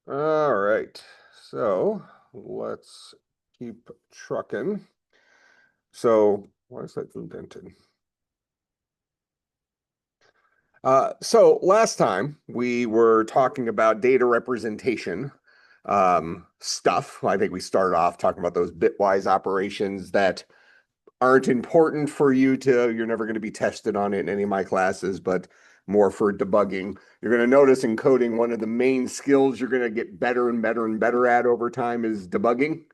All right, so let's keep trucking. So why is that indented? So last time we were talking about data representation stuff. I think we started off talking about those bitwise operations that aren't important for you to, you're never going to be tested on it in any of my classes, but more for debugging. You're going to notice in coding, one of the main skills you're going to get better and better and better at over time is debugging.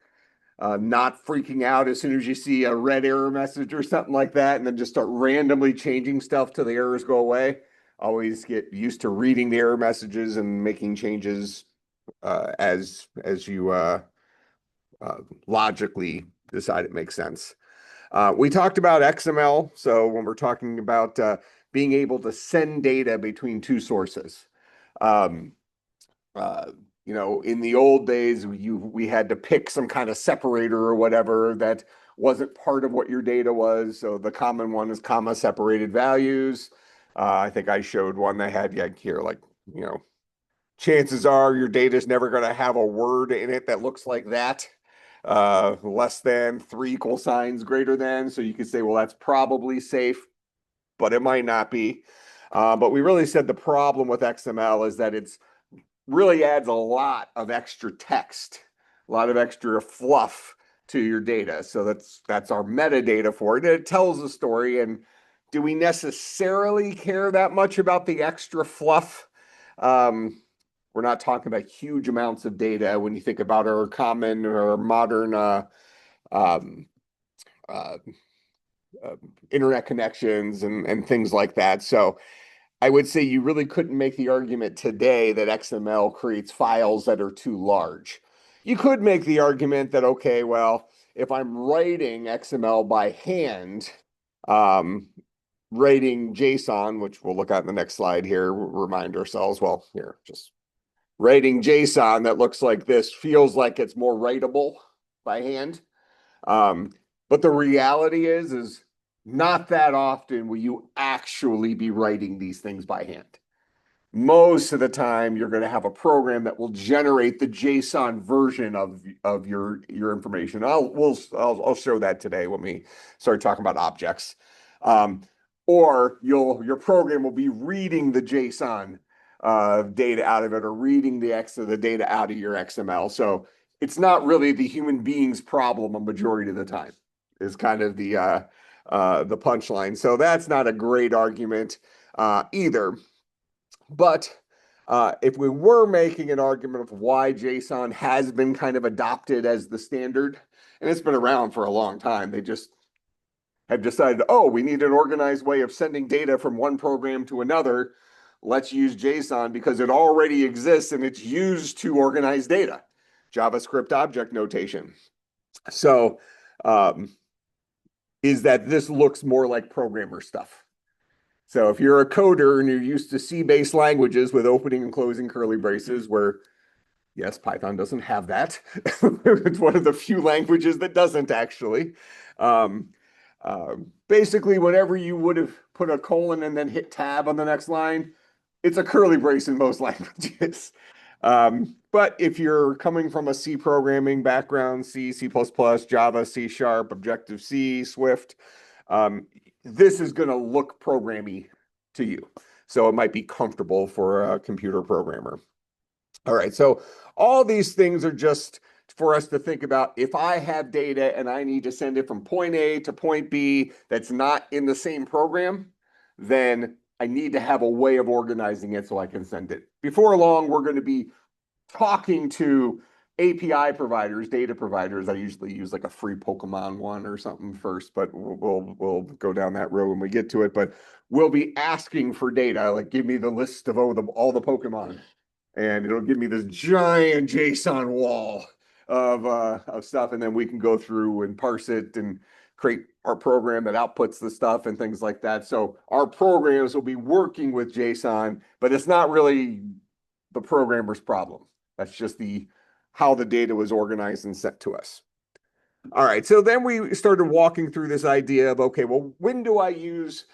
Not freaking out as soon as you see a red error message or something like that, and then just start randomly changing stuff till the errors go away. Always get used to reading the error messages and making changes as you logically decide it makes sense. We talked about XML. So when we're talking about being able to send data between two sources, um, uh, in the old days, we had to pick some kind of separator or whatever that wasn't part of what your data was. So the common one is comma separated values. I think I showed one that had here, like, you know, chances are your data is never going to have a word in it that looks like that. Less than, three equal signs, greater than. So you could say, well, that's probably safe, but it might not be. But we really said the problem with XML is that it's really adds a lot of extra text, a lot of extra fluff to your data. So that's our metadata for it. It tells a story. And do we necessarily care that much about the extra fluff? Um, we're not talking about huge amounts of data when you think about our common or modern um, uh, uh, internet connections and things like that. So I would say you really couldn't make the argument today that XML creates files that are too large. You could make the argument that, okay, well, if I'm writing XML by hand, um, writing JSON, which we'll look at in the next slide here, remind ourselves, well, here, just writing JSON that looks like this feels like it's more writable by hand. Um, but the reality is not that often will you actually be writing these things by hand. Most of the time, you're going to have a program that will generate the JSON version of your information. I'll show that today when we start talking about objects. Um, or your program will be reading the JSON data out of it, or reading the data out of your XML. So it's not really the human being's problem a majority of the time. Is kind of the punchline. So that's not a great argument either. But if we were making an argument of why JSON has been kind of adopted as the standard, and it's been around for a long time, they just have decided, oh, we need an organized way of sending data from one program to another. Let's use JSON because it already exists and it's used to organize data. JavaScript object notation. So, um, is that this looks more like programmer stuff. So if you're a coder and you're used to C-based languages with opening and closing curly braces, where yes, Python doesn't have that. It's one of the few languages that doesn't actually. Um, Basically, whenever you would have put a colon and then hit tab on the next line, it's a curly brace in most languages. But if you're coming from a C programming background, C, C++, Java, C Sharp, Objective-C, Swift, um, this is going to look programmy to you. So it might be comfortable for a computer programmer. All right, so all these things are just for us to think about. If I have data and I need to send it from point A to point B that's not in the same program, then I need to have a way of organizing it so I can send it. Before long, we're going to be talking to API providers, data providers. I usually use like a free Pokemon one or something first, but we'll go down that road when we get to it. But we'll be asking for data, like give me the list of all the Pokemon, and it'll give me this giant JSON wall of stuff, and then we can go through and parse it and create our program that outputs the stuff and things like that. So our programs will be working with JSON, but it's not really the programmer's problem. That's just the how the data was organized and sent to us. All right, so then we started walking through this idea of, okay, well, when do I use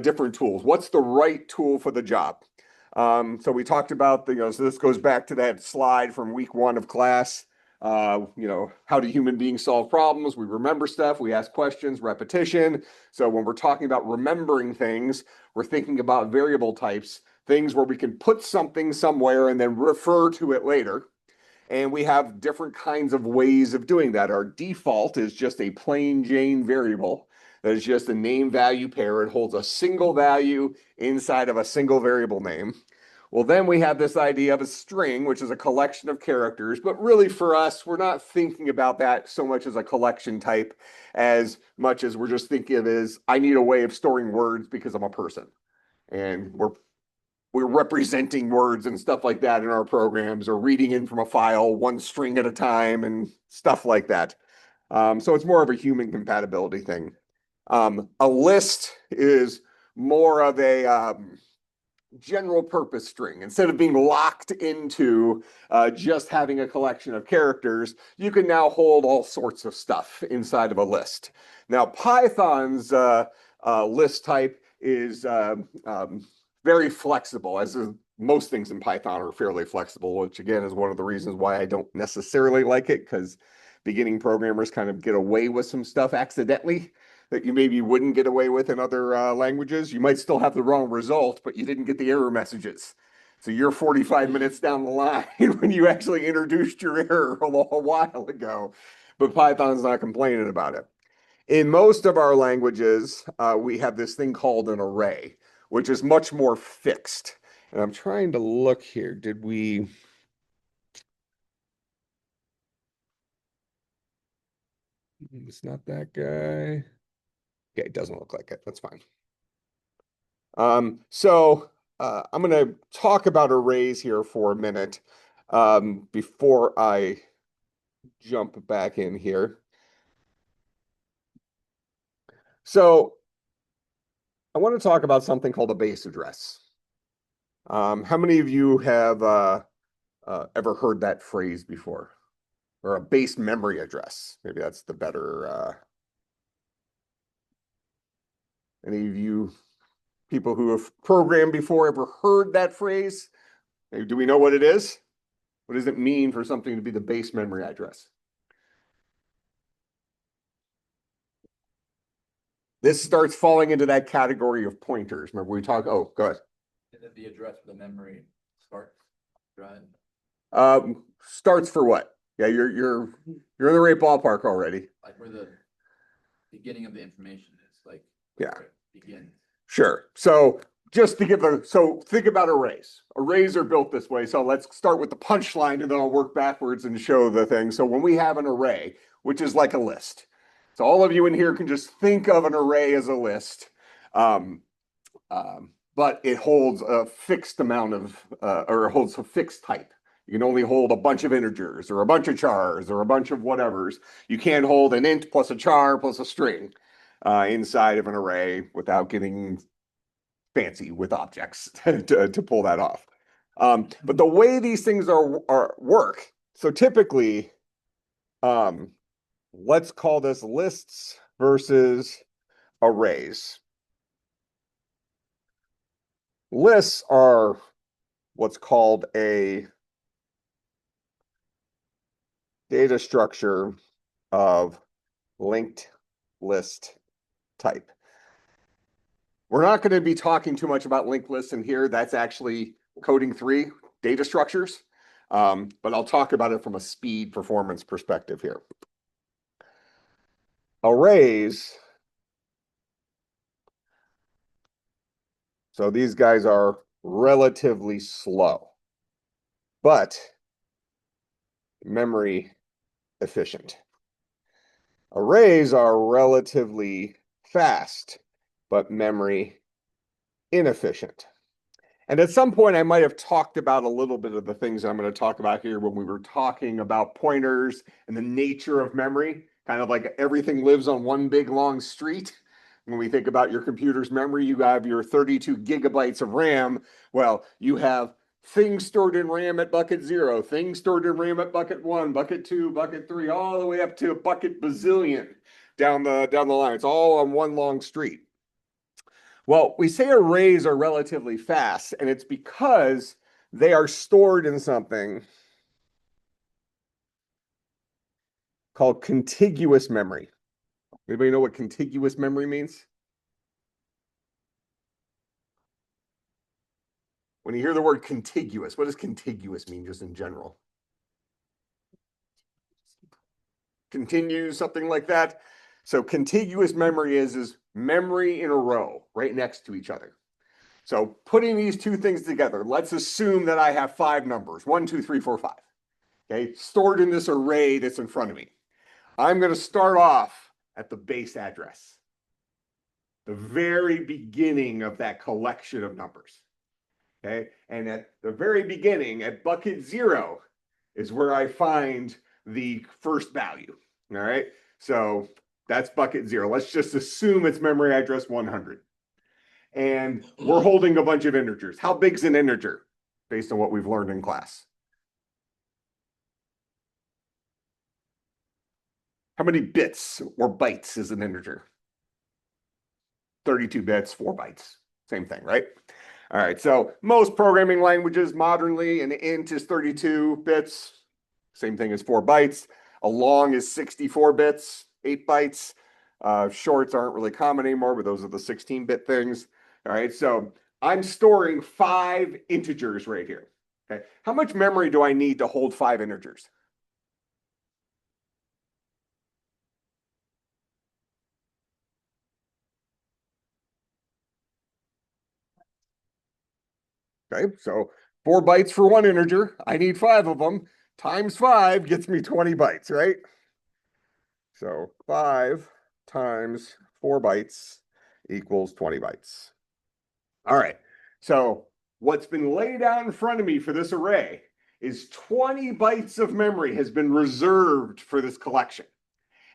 different tools? What's the right tool for the job? So we talked about so this goes back to that slide from week 1 of class. How do human beings solve problems? We remember stuff, we ask questions, repetition. So when we're talking about remembering things, we're thinking about variable types, things where we can put something somewhere and then refer to it later. And we have different kinds of ways of doing that. Our default is just a plain Jane variable that is just a name value pair. It holds a single value inside of a single variable name. Well, then we have this idea of a string, which is a collection of characters. But really for us, we're not thinking about that so much as a collection type as much as we're just thinking of it as I need a way of storing words because I'm a person. And we're representing words and stuff like that in our programs, or reading in from a file one string at a time and stuff like that. So it's more of a human compatibility thing. A list is more of a general purpose string. Instead of being locked into just having a collection of characters, you can now hold all sorts of stuff inside of a list. Now, Python's list type is very flexible, as is most things in Python are fairly flexible, which again is one of the reasons why I don't necessarily like it, because beginning programmers kind of get away with some stuff accidentally that you maybe wouldn't get away with in other languages. You might still have the wrong result, but you didn't get the error messages. So you're 45 minutes down the line when you actually introduced your error a while ago, but Python's not complaining about it. In most of our languages, we have this thing called an array, which is much more fixed. And I'm trying to look here. Did we? It's not that guy. Okay, it doesn't look like it. That's fine. So I'm going to talk about arrays here for a minute before I jump back in here. So I want to talk about something called a base address. How many of you have ever heard that phrase before? Or a base memory address? Maybe that's the better. Any of you people who have programmed before ever heard that phrase? Do we know what it is? What does it mean for something to be the base memory address? This starts falling into that category of pointers. Remember we talked, oh, go ahead. And then the address for the memory starts, right? Starts for what? Yeah, you're in the right ballpark already. Like where the beginning of the information is, like yeah, begins. Sure. So just to give so think about arrays. Arrays are built this way. So let's start with the punchline and then I'll work backwards and show the thing. So when we have an array, which is like a list. So all of you in here can just think of an array as a list. But it holds a fixed amount of, or it holds a fixed type. You can only hold a bunch of integers or a bunch of chars or a bunch of whatevers. You can't hold an int plus a char plus a string inside of an array without getting fancy with objects to pull that off. But the way these things are work, so typically, let's call this lists versus arrays. Lists are what's called a data structure of linked list type. We're not going to be talking too much about linked lists in here. That's actually coding 3 data structures. But I'll talk about it from a speed performance perspective here. Arrays. So these guys are relatively slow, but memory efficient. Arrays are relatively fast, but memory inefficient. And at some point, I might have talked about a little bit of the things I'm going to talk about here when we were talking about pointers and the nature of memory, kind of like everything lives on one big long street. When we think about your computer's memory, you have your 32 gigabytes of RAM. Well, you have things stored in RAM at bucket 0, things stored in RAM at bucket 1, bucket 2, bucket 3, all the way up to a bucket bazillion down the line. It's all on one long street. Well, we say arrays are relatively fast, and it's because they are stored in something called contiguous memory. Anybody know what contiguous memory means? When you hear the word contiguous, what does contiguous mean just in general? Continue, something like that. So contiguous memory is memory in a row right next to each other. So putting these two things together, let's assume that I have 5 numbers, 1, 2, 3, 4, 5. Okay, stored in this array that's in front of me. I'm going to start off at the base address, the very beginning of that collection of numbers. Okay, and at the very beginning, at bucket 0, is where I find the first value. All right, so that's bucket 0. Let's just assume it's memory address 100. And we're holding a bunch of integers. How big's an integer based on what we've learned in class? How many bits or bytes is an integer? 32 bits, 4 bytes. Same thing, right? All right, so most programming languages modernly, an int is 32 bits, same thing as 4 bytes. A long is 64 bits, 8 bytes. Shorts aren't really common anymore, but those are the 16-bit things. All right, so I'm storing 5 integers right here. Okay, how much memory do I need to hold 5 integers? Okay, so 4 bytes for 1 integer. I need 5 of them. Times 5 gets me 20 bytes, right? So 5 times 4 bytes equals 20 bytes. All right, so what's been laid out in front of me for this array is 20 bytes of memory has been reserved for this collection.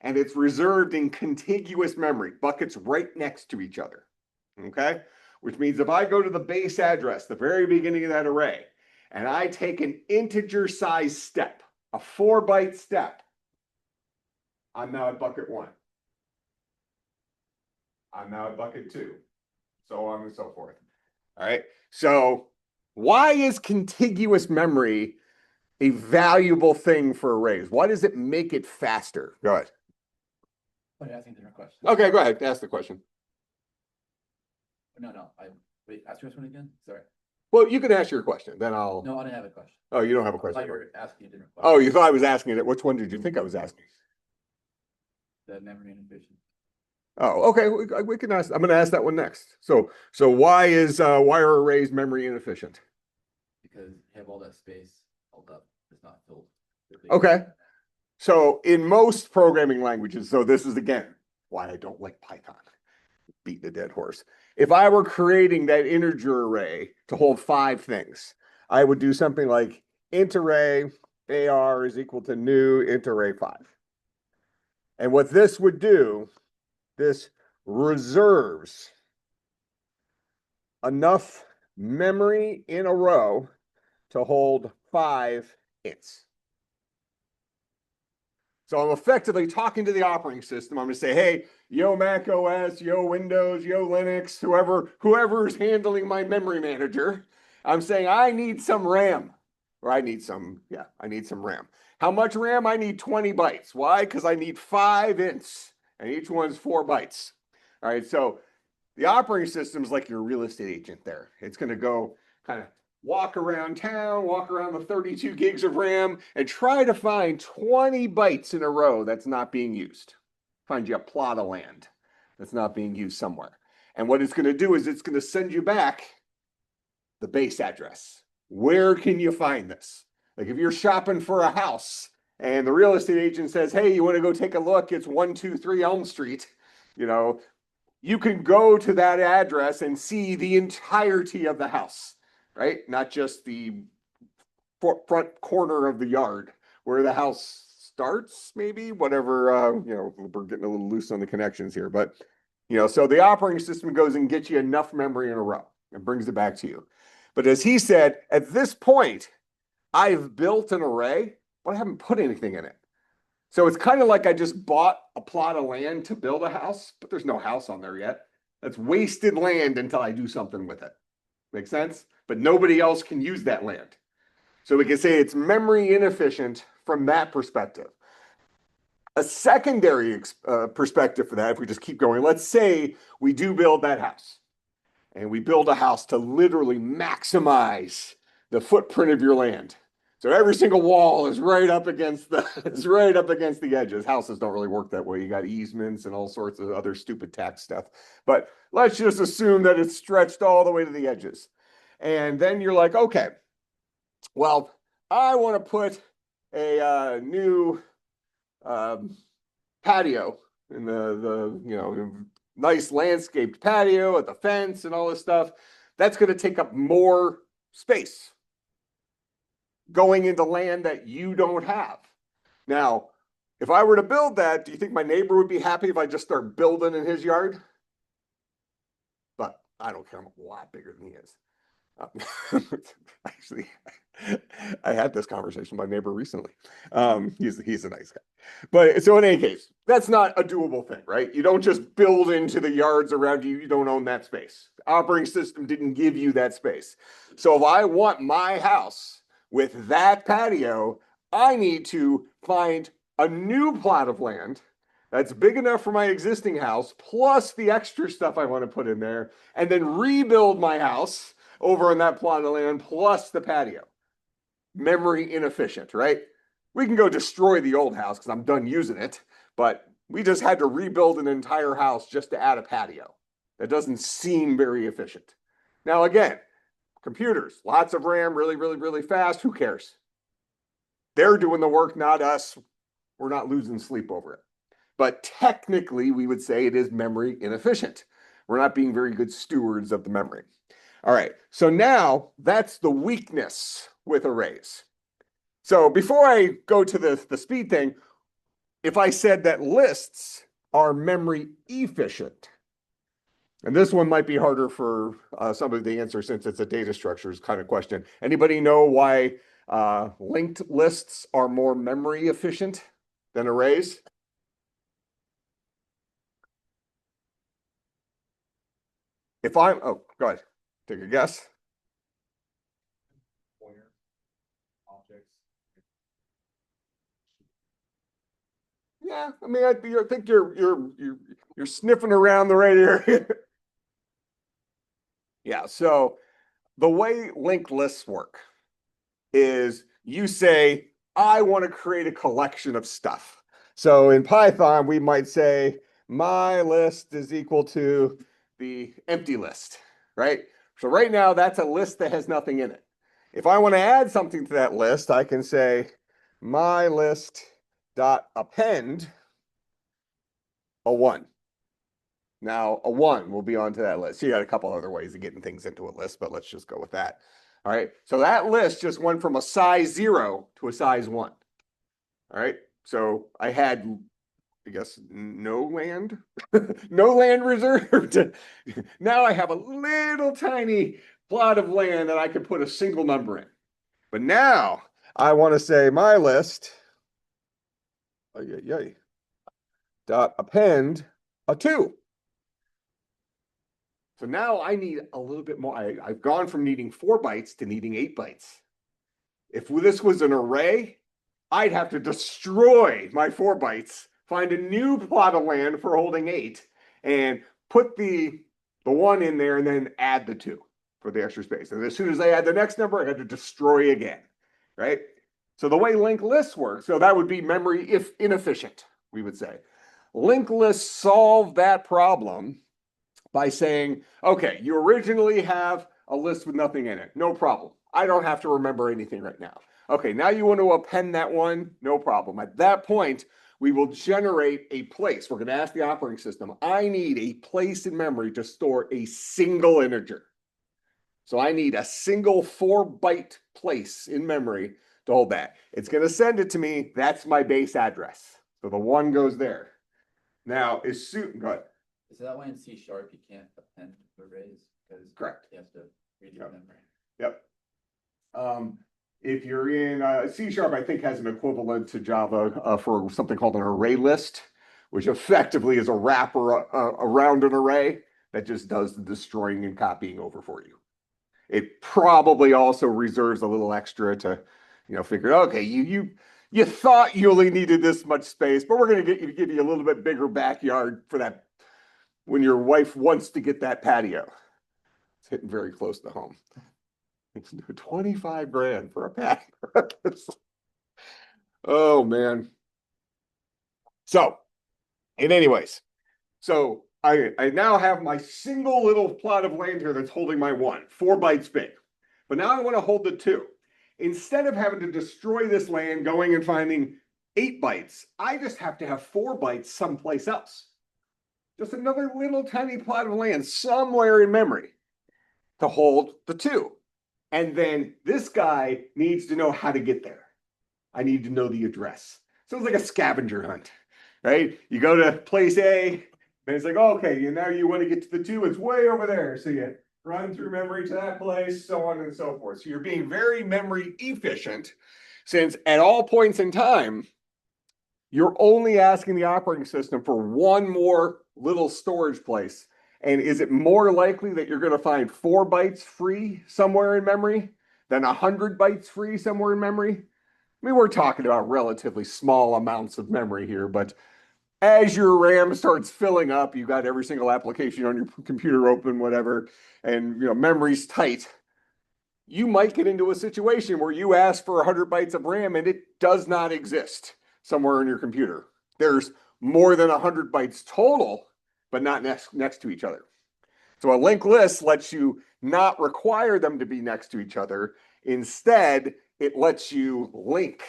And it's reserved in contiguous memory, buckets right next to each other. Okay, which means if I go to the base address, the very beginning of that array, and I take an integer size step, a 4-byte step, I'm now at bucket 1. I'm now at bucket 2, so on and so forth. All right, so why is contiguous memory a valuable thing for arrays? Why does it make it faster? Go ahead. But asking different questions. Okay, go ahead. Ask the question. No, wait, ask your question again, sorry. Well, you can ask your question, then I'll. No, I didn't have a question. Oh, you don't have a I question. thought you were asking a different question. Oh, you thought I was asking it. Which one did you think I was asking? The memory inefficient, Oh, okay. We can ask. I'm going to ask that one next. So why are arrays memory inefficient? because you have all that space held up, it's not filled. Okay. So in most programming languages, so this is again why I don't like Python. Beating a dead horse. If I were creating that integer array to hold 5 things, I would do something like int array AR is equal to new int array 5. And what this would do, this reserves enough memory in a row to hold 5 ints. So I'm effectively talking to the operating system. I'm going to say, hey, yo Mac OS, yo Windows, yo Linux, whoever is handling my memory manager. I'm saying I need some RAM, or I need some RAM. How much RAM? I need 20 bytes. Why? Because I need 5 ints, and each one's 4 bytes. All right, so the operating system is like your real estate agent there. It's going to go kind of walk around town, walk around the 32 gigs of RAM, and try to find 20 bytes in a row that's not being used. Find you a plot of land that's not being used somewhere. And what it's going to do is it's going to send you back the base address. Where can you find this? Like if you're shopping for a house and the real estate agent says, hey, you want to go take a look? It's 123 Elm Street. You can go to that address and see the entirety of the house, right? Not just the front corner of the yard where the house starts, maybe, whatever, we're getting a little loose on the connections here, but, so the operating system goes and gets you enough memory in a row and brings it back to you. But as he said, at this point, I've built an array, but I haven't put anything in it. So it's kind of like I just bought a plot of land to build a house, but there's no house on there yet. That's wasted land until I do something with it. Make sense? But nobody else can use that land. So we can say it's memory inefficient from that perspective. A secondary perspective for that, if we just keep going, let's say we do build that house and we build a house to literally maximize the footprint of your land. So every single wall is right up against the is right up against the edges. Houses don't really work that way. You got easements and all sorts of other stupid tax stuff. But let's just assume that it's stretched all the way to the edges. And then you're like, okay, well, I want to put a new patio in the nice landscaped patio at the fence and all this stuff. That's going to take up more space going into land that you don't have. Now, if I were to build that, do you think my neighbor would be happy if I just start building in his yard? But I don't care. I'm a lot bigger than he is. Actually, I had this conversation with my neighbor recently. He's a nice guy. But so in any case, that's not a doable thing, right? You don't just build into the yards around you. You don't own that space. The operating system didn't give you that space. So if I want my house with that patio, I need to find a new plot of land that's big enough for my existing house, plus the extra stuff I want to put in there, and then rebuild my house over on that plot of land, plus the patio. Memory inefficient, right? We can go destroy the old house because I'm done using it, but we just had to rebuild an entire house just to add a patio. That doesn't seem very efficient. Now, again, computers, lots of RAM, really, really, really fast. Who cares? They're doing the work, not us. We're not losing sleep over it. But technically, we would say it is memory inefficient. We're not being very good stewards of the memory. All right, so now that's the weakness with arrays. So before I go to the speed thing, if I said that lists are memory efficient, and this one might be harder for somebody to answer since it's a data structures kind of question. Anybody know why linked lists are more memory efficient than arrays? Oh, go ahead, take a guess. Pointer, objects. Yeah, I mean, I think you're sniffing around the right area. Yeah, so the way linked lists work is you say, I want to create a collection of stuff. So in Python, we might say my list is equal to the empty list, right? So right now, that's a list that has nothing in it. If I want to add something to that list, I can say my list dot append a one. Now a one will be onto that list. So you got a couple other ways of getting things into a list, but let's just go with that. All right. So that list just went from a size 0 to a size 1. All right. So I had, I guess, no land, no land reserved. Now I have a little tiny plot of land that I could put a single number in. But now I want to say my list dot append a 2. So now I need a little bit more. I've gone from needing 4 bytes to needing 8 bytes. If this was an array, I'd have to destroy my 4 bytes, find a new plot of land for holding 8, and put the 1 in there and then add the 2 for the extra space. And as soon as I add the next number, I had to destroy again, right? So the way linked lists work, so that would be memory if inefficient, we would say. Linked lists solve that problem by saying, okay, you originally have a list with nothing in it. No problem. I don't have to remember anything right now. Okay, now you want to append that one. No problem. At that point, we will generate a place. We're going to ask the operating system, I need a place in memory to store a single integer. So I need a single 4-byte place in memory to hold that. It's going to send it to me. That's my base address. So the 1 goes there. Now, as soon, go ahead. Is that why in C# you can't append arrays? Because Correct. you have to read your memory. Yep. If you're in C#, I think has an equivalent to Java for something called an array list, which effectively is a wrapper around an array. that just does the destroying and copying over for you. It probably also reserves a little extra to, figure, okay, you thought you only needed this much space, but we're going to give you a little bit bigger backyard for that when your wife wants to get that patio. It's hitting very close to home. It's 25 grand for a patio. Oh man. So, in anyways, so I now have my single little plot of land here that's holding my 1, 4 bytes big. But now I want to hold the 2. Instead of having to destroy this land, going and finding 8 bytes, I just have to have 4 bytes someplace else. Just another little tiny plot of land somewhere in memory to hold the 2. And then this guy needs to know how to get there. I need to know the address. So it's like a scavenger hunt, right? You go to place A, and it's like, oh, okay, now you want to get to the 2, it's way over there. So you run through memory to that place, so on and so forth. So you're being very memory efficient, since at all points in time, you're only asking the operating system for one more little storage place. And is it more likely that you're going to find 4 bytes free somewhere in memory than 100 bytes free somewhere in memory? I mean, we're talking about relatively small amounts of memory here, but as your RAM starts filling up, you got every single application on your computer open, whatever, and memory's tight. You might get into a situation where you ask for 100 bytes of RAM and it does not exist somewhere in your computer. There's more than 100 bytes total, but not next to each other. So a linked list lets you not require them to be next to each other. Instead, it lets you link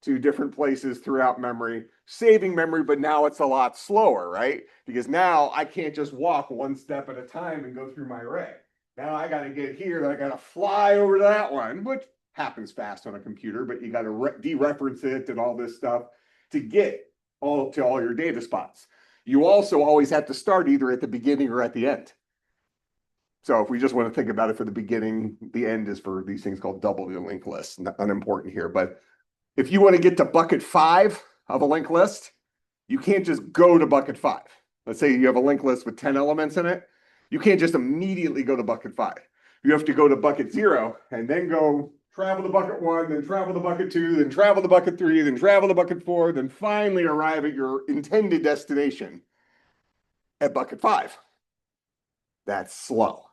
to different places throughout memory, saving memory, but now it's a lot slower, right? Because now I can't just walk one step at a time and go through my array. Now I got to get here, then I got to fly over to that one, which happens fast on a computer, but you got to dereference it and all this stuff to get all your data spots. You also always have to start either at the beginning or at the end. So if we just want to think about it for the beginning, the end is for these things called double linked lists, unimportant here. But if you want to get to bucket 5 of a linked list, you can't just go to bucket 5. Let's say you have a linked list with 10 elements in it. You can't just immediately go to bucket 5. You have to go to bucket 0 and then go travel to bucket 1, then travel to bucket 2, then travel to bucket 3, then travel to bucket 4, then finally arrive at your intended destination at bucket 5. That's slow,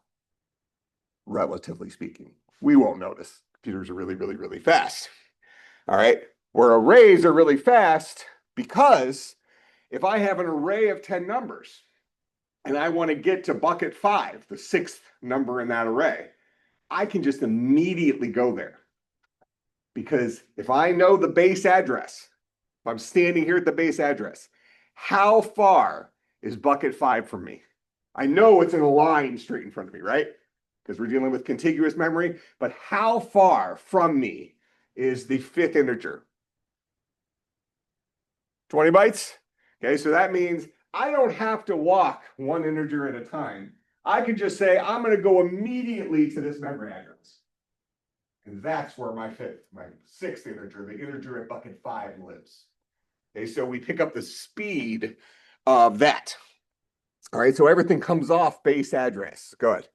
relatively speaking. We won't notice. Computers are really, really, really fast. All right. Where arrays are really fast, because if I have an array of 10 numbers and I want to get to bucket 5, the 6th number in that array, I can just immediately go there. Because if I know the base address, if I'm standing here at the base address, how far is bucket 5 from me? I know it's in a line straight in front of me, right? Because we're dealing with contiguous memory, but how far from me is the 5th integer? 20 bytes? Okay, so that means I don't have to walk one integer at a time. I can just say, I'm going to go immediately to this memory address. And that's where my 6th integer, the integer at bucket 5 lives. Okay, so we pick up the speed of that. All right, so everything comes off base address. Go ahead.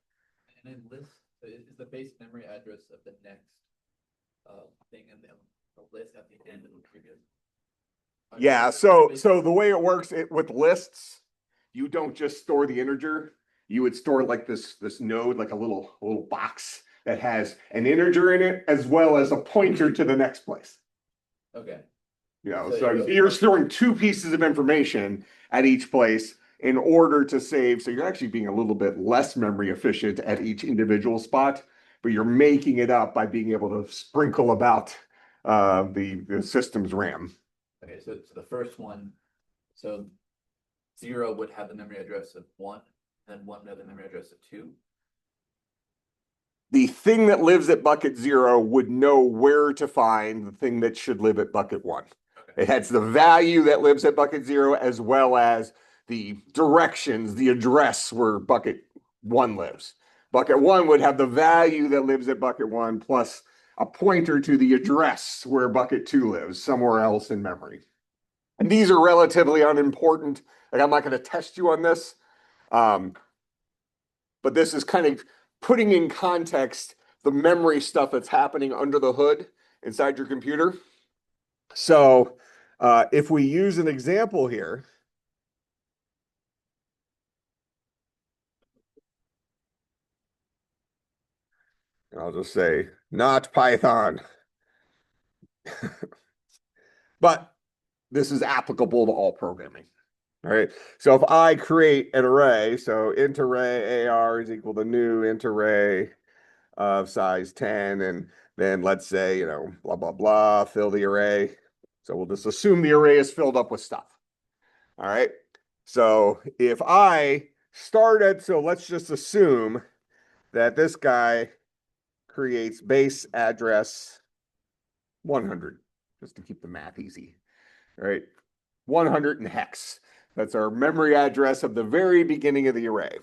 And then list is the base memory address of the next thing in the list at the end of the previous. Yeah, so the way it works with lists, you don't just store the integer. You would store like this node, like a little box that has an integer in it as well as a pointer to the next place. Okay. So you're storing 2 pieces of information at each place in order to save. So you're actually being a little bit less memory efficient at each individual spot, but you're making it up by being able to sprinkle about the system's RAM. Okay, so the first one, so 0 would have the memory address of 1, and then 1 would have the memory address of 2. The thing that lives at bucket 0 would know where to find the thing that should live at bucket 1. Okay. It has the value that lives at bucket 0 as well as the directions, the address where bucket 1 lives. Bucket 1 would have the value that lives at bucket 1 plus a pointer to the address where bucket 2 lives, somewhere else in memory. And these are relatively unimportant. Like, I'm not going to test you on this. but this is kind of putting in context the memory stuff that's happening under the hood inside your computer. So if we use an example here, I'll just say not Python, but this is applicable to all programming. All right. So if I create an array, so int array AR is equal to new int array of size 10, and then let's say, blah, blah, blah, fill the array. So we'll just assume the array is filled up with stuff. All right. So if I started, so let's just assume that this guy creates base address 100, just to keep the math easy. All right. 100 in hex. That's our memory address of the very beginning of the array.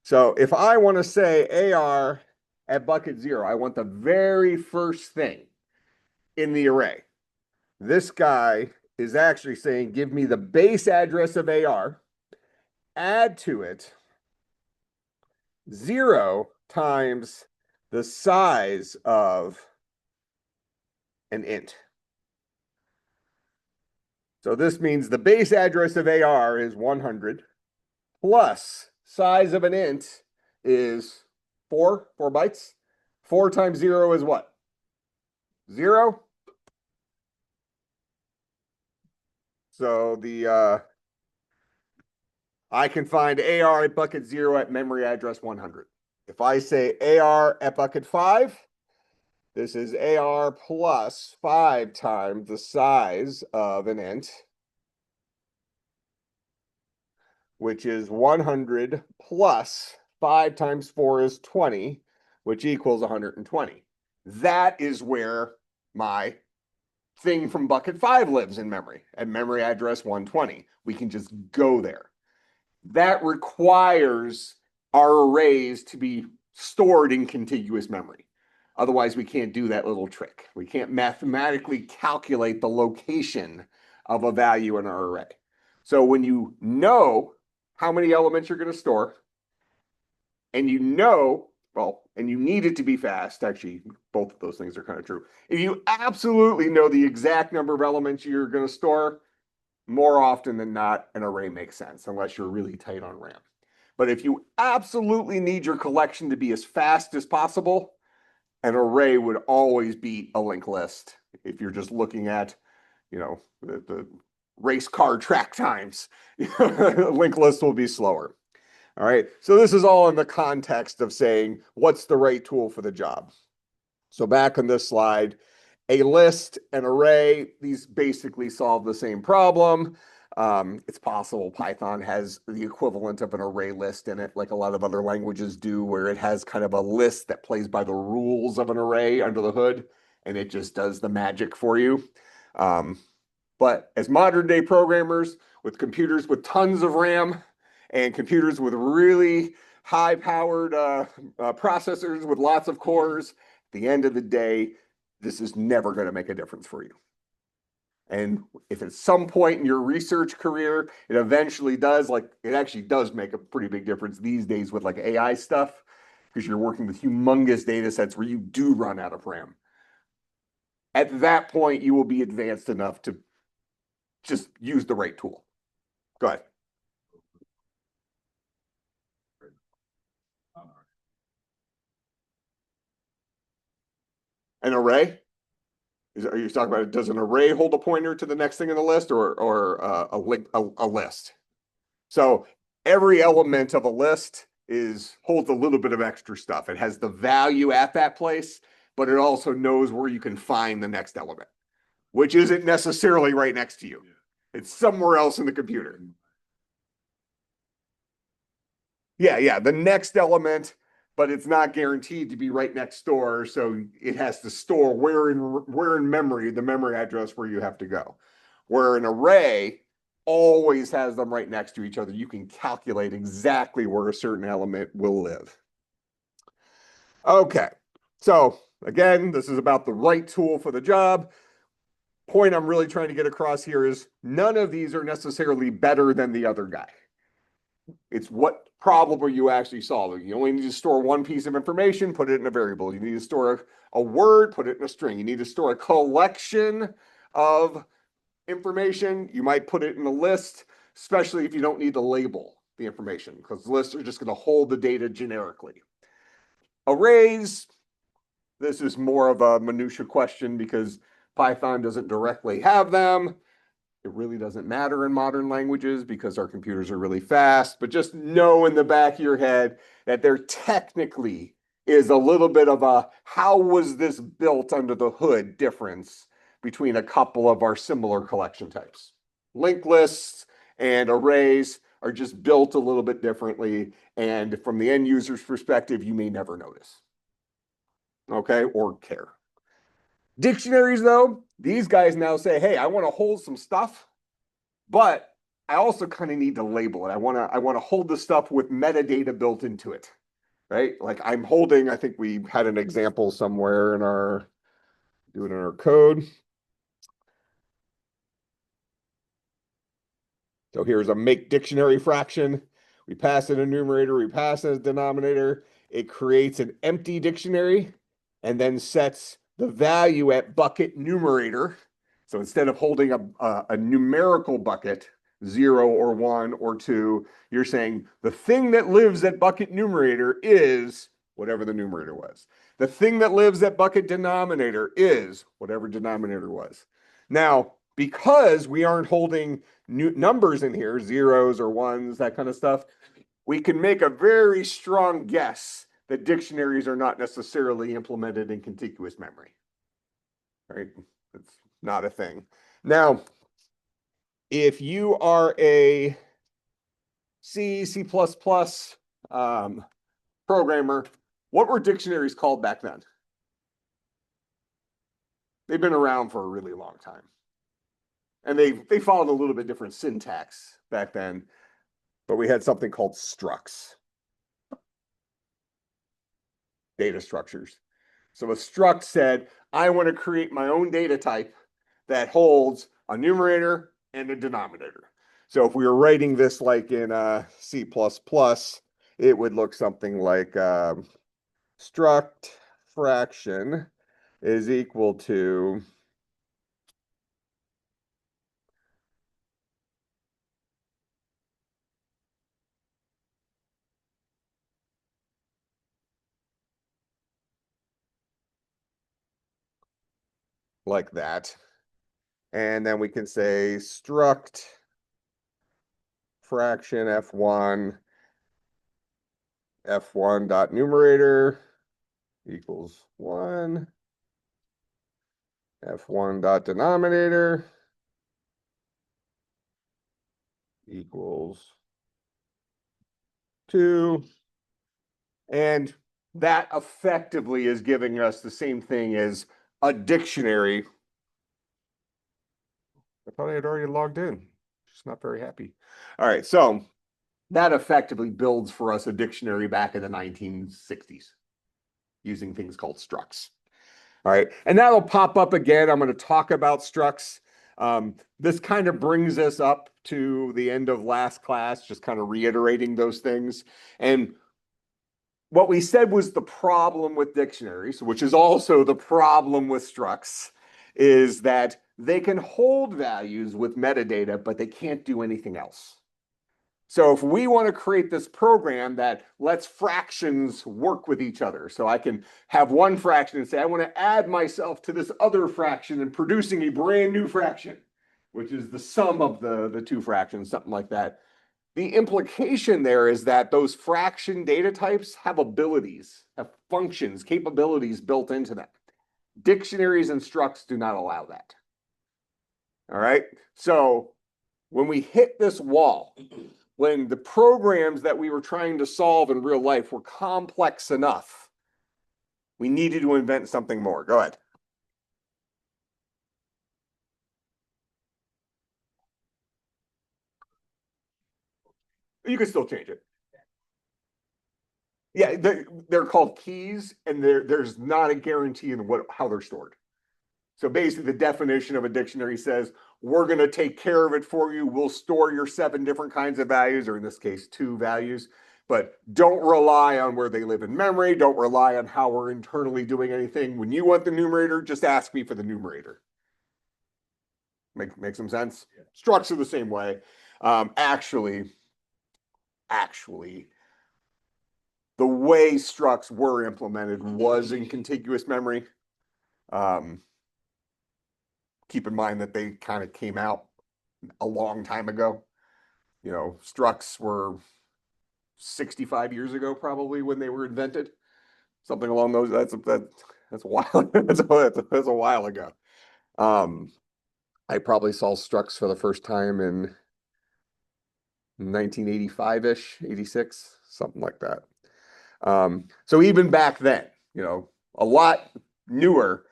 So if I want to say AR at bucket 0, I want the very first thing in the array. This guy is actually saying, give me the base address of AR, add to it 0 times the size of an int. So this means the base address of AR is 100 plus size of an int is 4 bytes. 4 times 0 is what? 0. So I can find AR at bucket 0 at memory address 100. If I say AR at bucket 5, this is AR plus 5 times the size of an int, which is 100 plus 5 times 4 is 20, which equals 120. That is where my thing from bucket 5 lives in memory, at memory address 120. We can just go there. That requires our arrays to be stored in contiguous memory. Otherwise, we can't do that little trick. We can't mathematically calculate the location of a value in our array. So when you know how many elements you're going to store, and you know, and you need it to be fast, actually, both of those things are kind of true. If you absolutely know the exact number of elements you're going to store, more often than not, an array makes sense, unless you're really tight on RAM. But if you absolutely need your collection to be as fast as possible, an array would always beat a linked list. If you're just looking at, the race car track times, linked list will be slower. All right. So this is all in the context of saying, what's the right tool for the job? So back on this slide, a list, an array, these basically solve the same problem. It's possible Python has the equivalent of an array list in it, like a lot of other languages do, where it has kind of a list that plays by the rules of an array under the hood, and it just does the magic for you. But as modern day programmers with computers with tons of RAM and computers with really high powered processors with lots of cores, at the end of the day, this is never going to make a difference for you. And if at some point in your research career, it eventually does, like it actually does make a pretty big difference these days with like AI stuff, because you're working with humongous data sets where you do run out of RAM. At that point, you will be advanced enough to just use the right tool. Go ahead. An array? Are you talking about, does an array hold a pointer to the next thing in the list, or a list? So every element of a list holds a little bit of extra stuff. It has the value at that place, but it also knows where you can find the next element, which isn't necessarily right next to you. It's somewhere else in the computer. Yeah, the next element, but it's not guaranteed to be right next door. So it has to store where in memory, the memory address where you have to go. Where an array always has them right next to each other. You can calculate exactly where a certain element will live. Okay, so again, this is about the right tool for the job. Point I'm really trying to get across here is none of these are necessarily better than the other guy. It's problem are you actually solving? You only need to store one piece of information, put it in a variable. You need to store a word, put it in a string. You need to store a collection of information. You might put it in a list, especially if you don't need to label the information, because lists are just going to hold the data generically. Arrays, this is more of a minutia question because Python doesn't directly have them. It really doesn't matter in modern languages because our computers are really fast, but just know in the back of your head that there technically is a little bit of a how was this built under the hood difference between a couple of our similar collection types. Linked lists and arrays are just built a little bit differently, and from the end user's perspective, you may never notice, okay, or care. Dictionaries, though, these guys now say, hey, I want to hold some stuff, but I also kind of need to label it. I want to hold the stuff with metadata built into it, right? Like I'm holding, I think we had an example somewhere in our, do it in our code. So here's a make dictionary fraction. We pass in a numerator, we pass in a denominator. It creates an empty dictionary and then sets the value at bucket numerator. So instead of holding a numerical bucket, 0 or 1 or 2, you're saying the thing that lives at bucket numerator is whatever the numerator was. The thing that lives at bucket denominator is whatever denominator was. Now, because we aren't holding numbers in here, zeros or ones, that kind of stuff, we can make a very strong guess that dictionaries are not necessarily implemented in contiguous memory. Right? It's not a thing. Now, if you are a C++ programmer, what were dictionaries called back then? They've been around for a really long time. And they followed a little bit different syntax back then, but we had something called structs, data structures. So a struct said, I want to create my own data type that holds a numerator and a denominator. So if we were writing this like in C++, it would look something like struct fraction is equal to like that. And then we can say struct fraction f1 dot numerator equals 1, f1 dot denominator equals 2. And that effectively is giving us the same thing as a dictionary. I thought I had already logged in. Just not very happy. All right, so that effectively builds for us a dictionary back in the 1960s using things called structs. All right, and that'll pop up again. I'm going to talk about structs. This kind of brings us up to the end of last class, just kind of reiterating those things. And what we said was the problem with dictionaries, which is also the problem with structs, is that they can hold values with metadata, but they can't do anything else. So if we want to create this program that lets fractions work with each other, so I can have one fraction and say, I want to add myself to this other fraction and producing a brand new fraction, which is the sum of the two fractions, something like that. The implication there is that those fraction data types have abilities, have functions, capabilities built into them. Dictionaries and structs do not allow that. All right. So when we hit this wall, when the programs that we were trying to solve in real life were complex enough, we needed to invent something more. Go ahead. You can still change it. Yeah, they're called keys, and there's not a guarantee in how they're stored. So basically, the definition of a dictionary says, we're going to take care of it for you. We'll store your 7 different kinds of values, or in this case, 2 values. But don't rely on where they live in memory. Don't rely on how we're internally doing anything. When you want the numerator, just ask me for the numerator. Make some sense? Yeah. Structs are the same way. Actually, the way structs were implemented was in contiguous memory. Keep in mind that they kind of came out a long time ago. You know, structs were 65 years ago, probably, when they were invented. Something along those. That's a while. that's a while ago. I probably saw structs for the first time in 1985-ish, 86, something like that. So even back then, you know, a lot newer.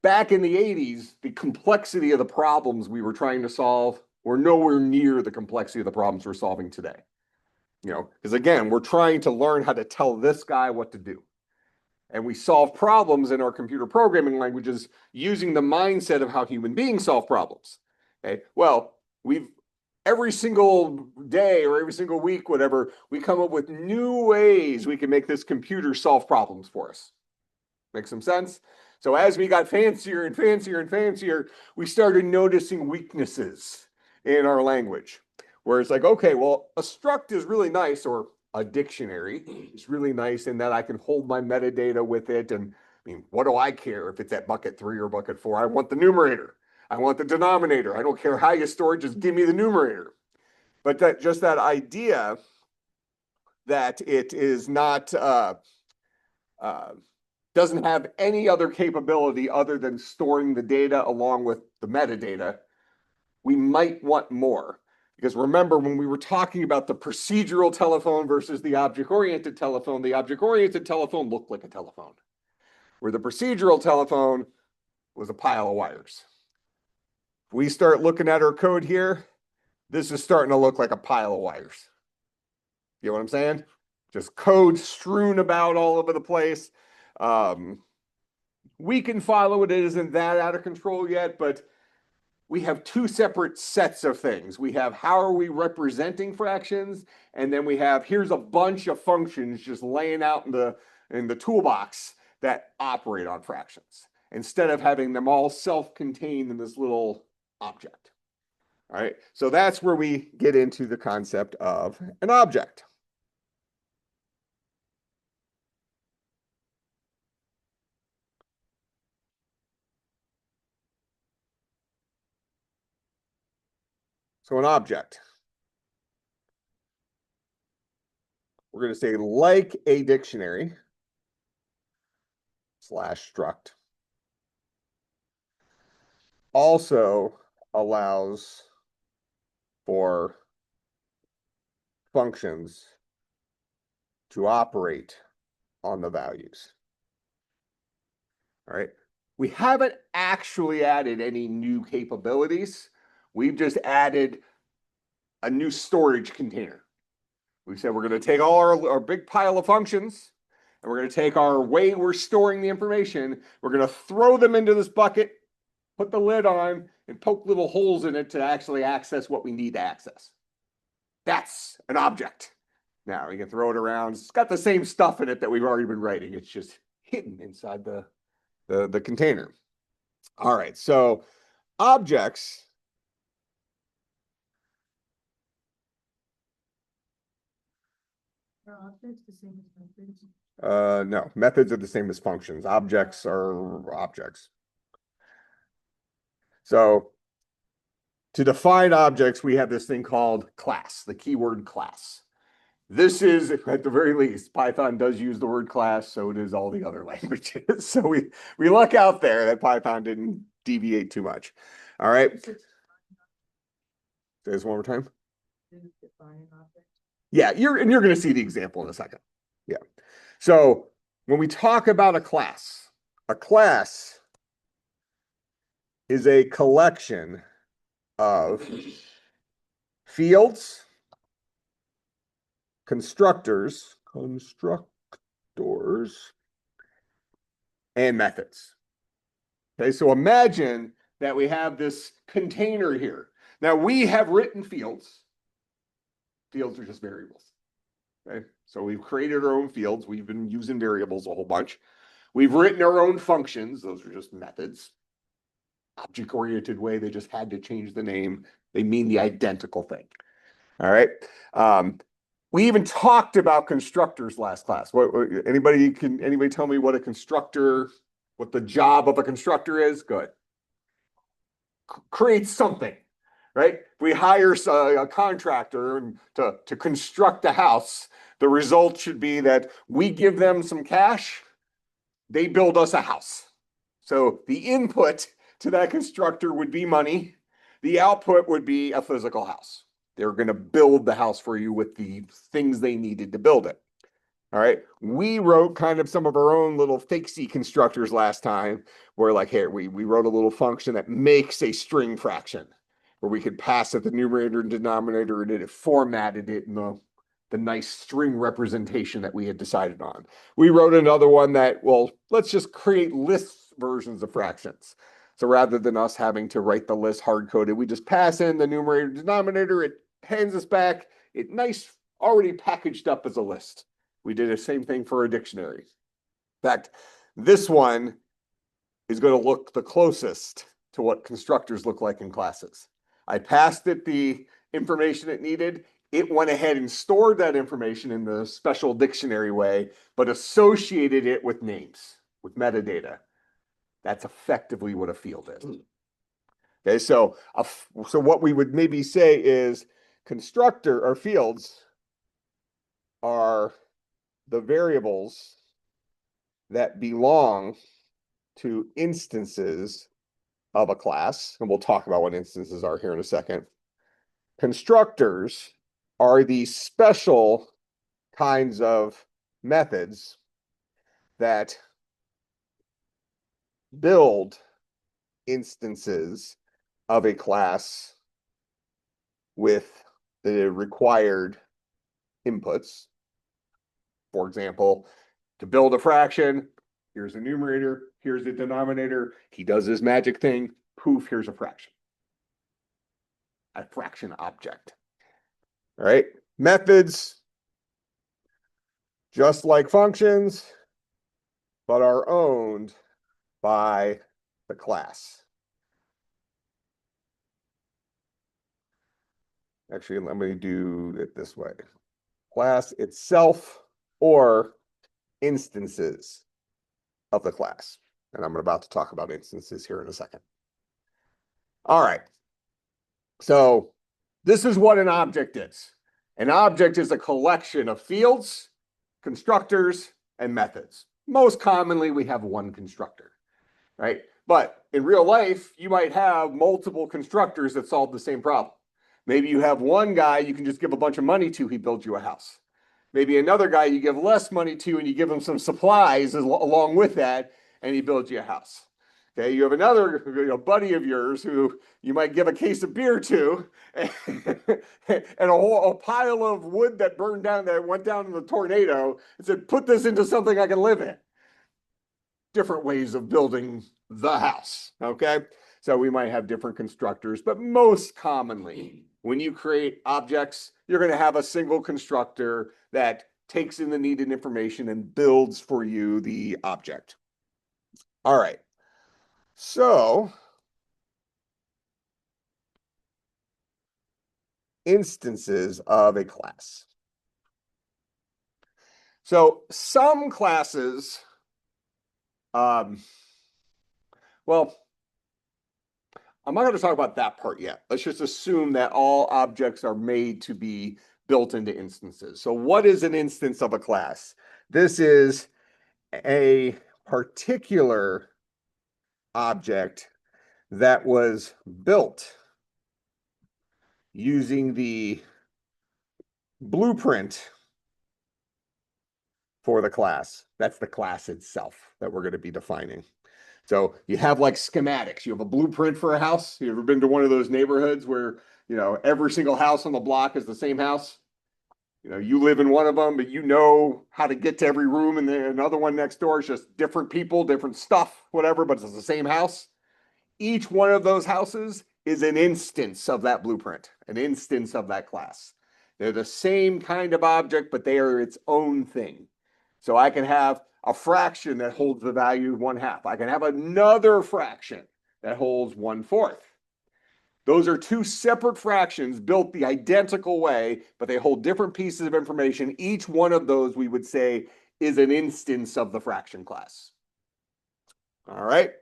Back in the 80s, the complexity of the problems we were trying to solve were nowhere near the complexity of the problems we're solving today. You know, because again, we're trying to learn how to tell this guy what to do. And we solve problems in our computer programming languages using the mindset of how human beings solve problems. Okay, well, every single day or every single week, whatever, we come up with new ways we can make this computer solve problems for us. Make some sense? So as we got fancier and fancier and fancier, we started noticing weaknesses in our language. Where it's like, okay, well, a struct is really nice, or a dictionary is really nice in that I can hold my metadata with it. And I mean, what do I care if it's at bucket 3 or bucket 4? I want the numerator. I want the denominator. I don't care how you store it, just give me the numerator. But that idea that it is not doesn't have any other capability other than storing the data along with the metadata, we might want more. Because remember, when we were talking about the procedural telephone versus the object-oriented telephone looked like a telephone, where the procedural telephone was a pile of wires. If we start looking at our code here, this is starting to look like a pile of wires. You know what I'm saying? Just code strewn about all over the place. We can follow it. It isn't that out of control yet, but we have two separate sets of things. We have how are we representing fractions, and then we have here's a bunch of functions just laying out in the toolbox that operate on fractions, instead of having them all self-contained in this little object. All right, so that's where we get into the concept of an object. So an object, we're going to say like a dictionary / struct, also allows for functions to operate on the values. All right. We haven't actually added any new capabilities. We've just added a new storage container. We said we're going to take all our big pile of functions, and we're going to take our way we're storing the information. We're going to throw them into this bucket, put the lid on, and poke little holes in it to actually access what we need to access. That's an object. Now we can throw it around. It's got the same stuff in it that we've already been writing. It's just hidden inside the container. All right, so objects no, methods are the same as functions. Objects are objects. So to define objects, we have this thing called class, the keyword class. This is, at the very least, Python does use the word class, so does all the other languages. So we luck out there that Python didn't deviate too much. All right. Say this one more time. Yeah, you're going to see the example in a second. Yeah. So when we talk about a class is a collection of fields, constructors, and methods. Okay, so imagine that we have this container here. Now we have written fields. Fields are just variables. Okay? So we've created our own fields. We've been using variables a whole bunch. We've written our own functions. Those are just methods. Object-oriented way, they just had to change the name. They mean the identical thing. All right. We even talked about constructors last class. Anybody tell me what the job of a constructor is? Good. Create something, right? We hire a contractor to construct the house. The result should be that we give them some cash, they build us a house. So the input to that constructor would be money. The output would be a physical house. They're going to build the house for you with the things they needed to build it. All right. We wrote kind of some of our own little fakesy constructors last time where like, here, we wrote a little function that makes a string fraction where we could pass it the numerator and denominator and it formatted it in the nice string representation that we had decided on. We wrote another one that, well, let's just create list versions of fractions. So rather than us having to write the list hard-coded, we just pass in the numerator denominator, it hands us back, it nice, already packaged up as a list. We did the same thing for a dictionary. In fact, this one is going to look the closest to what constructors look like in classes. I passed it the information it needed. It went ahead and stored that information in the special dictionary way, but associated it with names, with metadata. That's effectively what a field is. Okay, so what we would maybe say is constructor or fields are the variables that belong to instances of a class, and we'll talk about what instances are here in a second. Constructors are the special kinds of methods that build instances of a class with the required inputs. For example, to build a fraction, here's a numerator, here's a denominator. He does his magic thing, poof, here's a fraction object. All right, methods, just like functions, but are owned by the class. Actually, let me do it this way. Class itself or instances of the class. And I'm about to talk about instances here in a second. All right. So this is what an object is. An object is a collection of fields, constructors, and methods. Most commonly, we have one constructor, right? But in real life, you might have multiple constructors that solve the same problem. Maybe you have one guy you can just give a bunch of money to, he builds you a house. Maybe another guy you give less money to and you give him some supplies along with that, and he builds you a house. Okay, you have another buddy of yours who you might give a case of beer to, and a pile of wood that burned down, that went down in the tornado, and said, put this into something I can live in. Different ways of building the house, okay? So we might have different constructors, but most commonly, when you create objects, you're going to have a single constructor that takes in the needed information and builds for you the object. All right. So instances of a class. So some classes, well, I'm not going to talk about that part yet. Let's just assume that all objects are made to be built into instances. So what is an instance of a class? This is a particular object that was built using the blueprint for the class. That's the class itself that we're going to be defining. So you have like schematics. You have a blueprint for a house. You ever been to one of those neighborhoods where, every single house on the block is the same house? You live in one of them, but you know how to get to every room, and then another one next door is just different people, different stuff, whatever, but it's the same house. Each one of those houses is an instance of that blueprint, an instance of that class. They're the same kind of object, but they are its own thing. So I can have a fraction that holds the value 1/2. I can have another fraction that holds 1/4. Those are two separate fractions built the identical way, but they hold different pieces of information. Each one of those we would say is an instance of the fraction class. All right.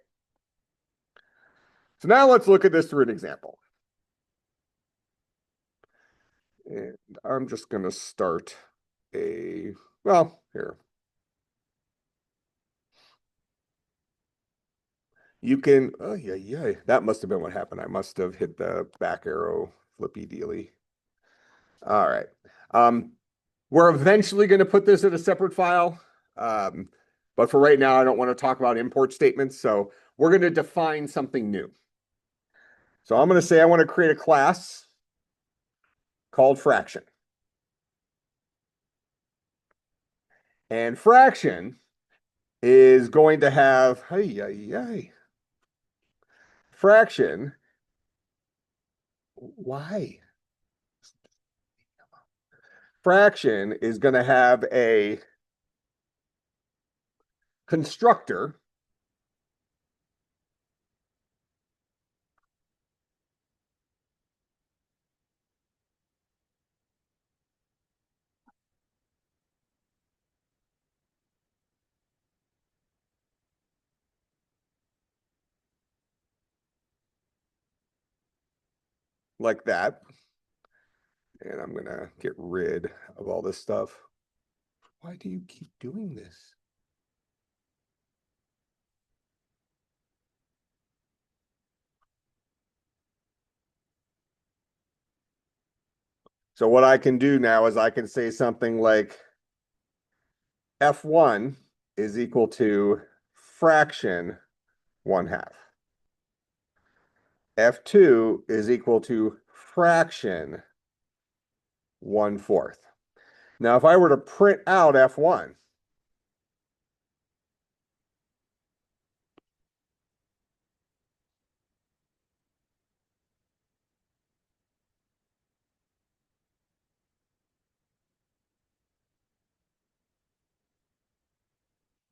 So now let's look at this through an example. And I'm just going to start well, here. You can, oh yeah, that must have been what happened. I must have hit the back arrow flippy dealy. All right. We're eventually going to put this in a separate file. But for right now, I don't want to talk about import statements. So we're going to define something new. So I'm going to say I want to create a class called fraction. And fraction is going to have, fraction, why? Fraction is going to have a constructor like that. And I'm going to get rid of all this stuff. Why do you keep doing this? So what I can do now is I can say something like F1 is equal to fraction 1/2. F2 is equal to fraction 1/4. Now, if I were to print out F1,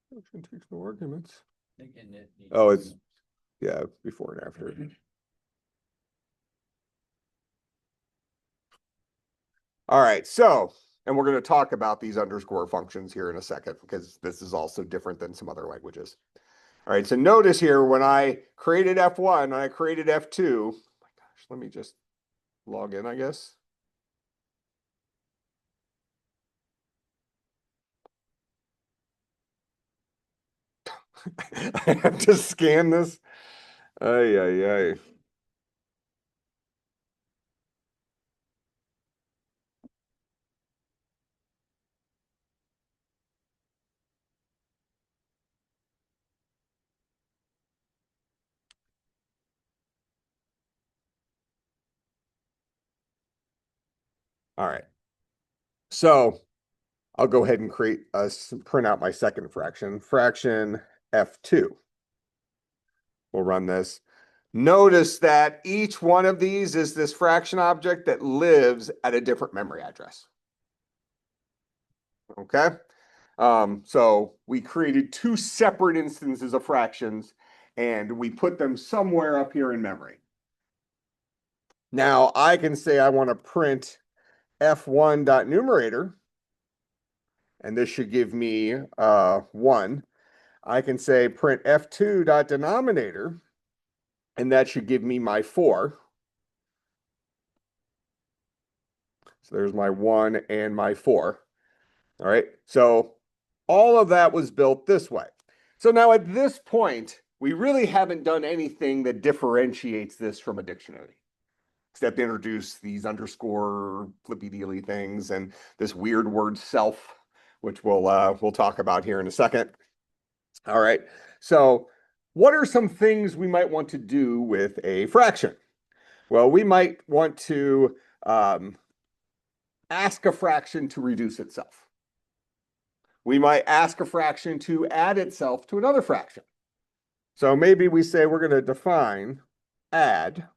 function takes no arguments. Oh, it's, yeah, before and after. All right, so, and we're going to talk about these underscore functions here in a second because this is also different than some other languages. All right, so notice here when I created F1, I created F2. Oh my gosh, let me just log in, I guess. I have to scan this. Ay, ay, ay. All right. So I'll go ahead and print out my second fraction, fraction F2. We'll run this. Notice that each one of these is this fraction object that lives at a different memory address. Okay. So we created two separate instances of fractions and we put them somewhere up here in memory. Now I can say I want to print f1.numerator, and this should give me 1. I can say print f2.denominator, and that should give me my 4. So there's my 1 and my 4. All right, so all of that was built this way. So now at this point, we really haven't done anything that differentiates this from a dictionary, except introduce these underscore flippy dealy things and this weird word self, which we'll talk about here in a second. All right, so what are some things we might want to do with a fraction? Well, we might want to ask a fraction to reduce itself. We might ask a fraction to add itself to another fraction. So maybe we say we're going to define add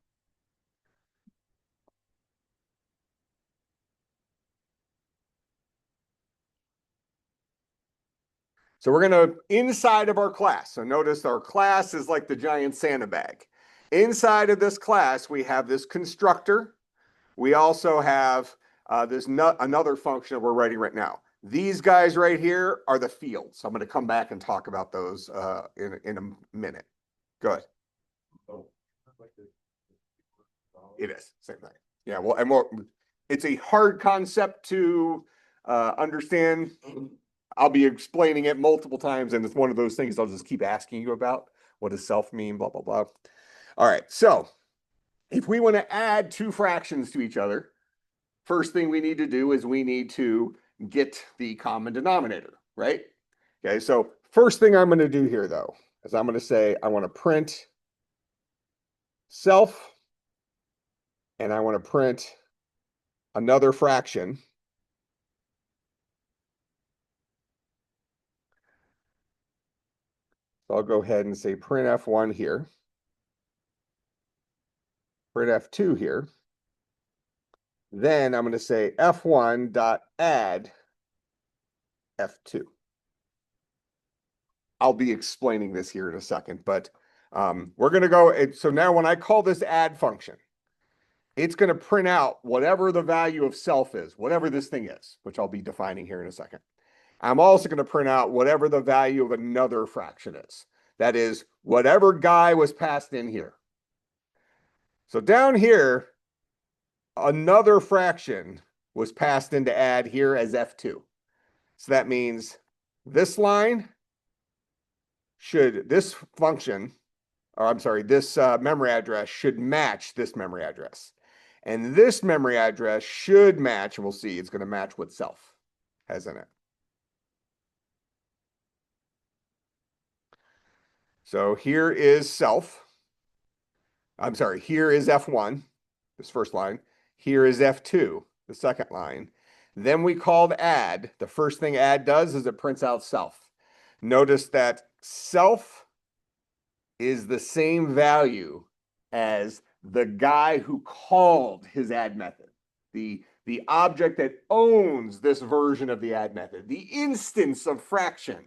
So we're going to, inside of our class, so notice our class is like the giant Santa bag. Inside of this class, we have this constructor. We also have another function that we're writing right now. These guys right here are the fields. I'm going to come back and talk about those in a minute. Go ahead. It is, same thing. Yeah, well, it's a hard concept to understand. I'll be explaining it multiple times, and it's one of those things I'll just keep asking you about. What does self mean? Blah, blah, blah. All right, so if we want to add two fractions to each other, first thing we need to do is we need to get the common denominator, right? Okay, so first thing I'm going to do here, though, is I'm going to say I want to print self, and I want to print another fraction. So I'll go ahead and say print F1 here, print F2 here. Then I'm going to say F1 dot add F2. I'll be explaining this here in a second, but we're going to go. So now when I call this add function, it's going to print out whatever the value of self is, whatever this thing is, which I'll be defining here in a second. I'm also going to print out whatever the value of another fraction is. That is, whatever guy was passed in here. So down here, another fraction was passed into add here as F2. So that means this line should, this function, or I'm sorry, this memory address should match this memory address. And this memory address should match, and we'll see, it's going to match what self has in it. So here is self. I'm sorry, here is F1, this first line. Here is F2, the second line. Then we called add. The first thing add does is it prints out self. Notice that self is the same value as the guy who called his add method. The object that owns this version of the add method, the instance of fraction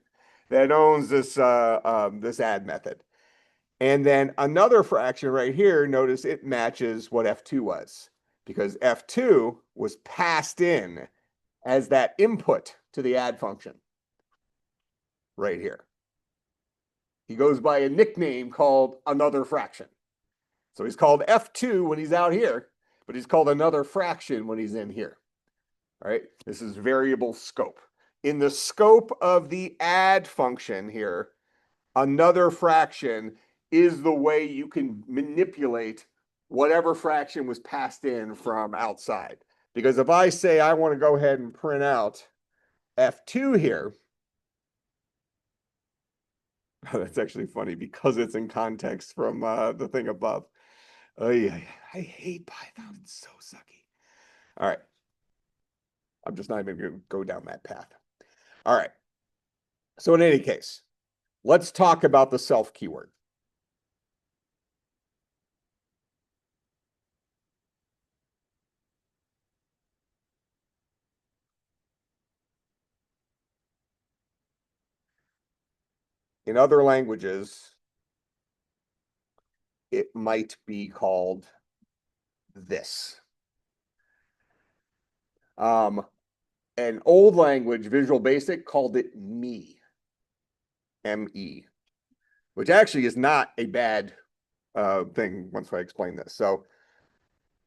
that owns this add method. And then another fraction right here, notice it matches what F2 was, because F2 was passed in as that input to the add function right here. He goes by a nickname called another fraction. So he's called F2 when he's out here, but he's called another fraction when he's in here. All right, this is variable scope. In the scope of the add function here, another fraction is the way you can manipulate whatever fraction was passed in from outside. Because if I say I want to go ahead and print out F2 here, that's actually funny because it's in context from the thing above. Oh yeah, I hate Python. It's so sucky. All right. I'm just not even going to go down that path. All right. So in any case, let's talk about the self keyword. In other languages, it might be called this. An old language, Visual Basic, called it me, M-E, which actually is not a bad thing once I explain this. So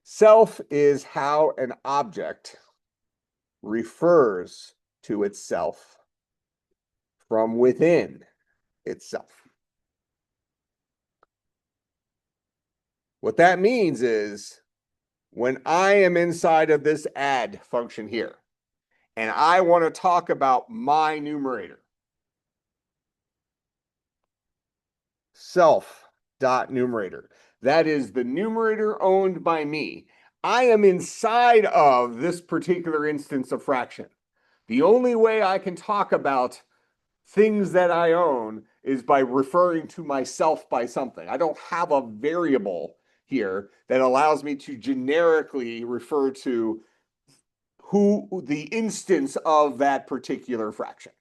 self is how an object refers to itself from within itself. What that means is when I am inside of this add function here, and I want to talk about my numerator, self dot numerator, that is the numerator owned by me. I am inside of this particular instance of fraction. The only way I can talk about things that I own is by referring to myself by something. I don't have a variable here that allows me to generically refer to who the instance of that particular fraction.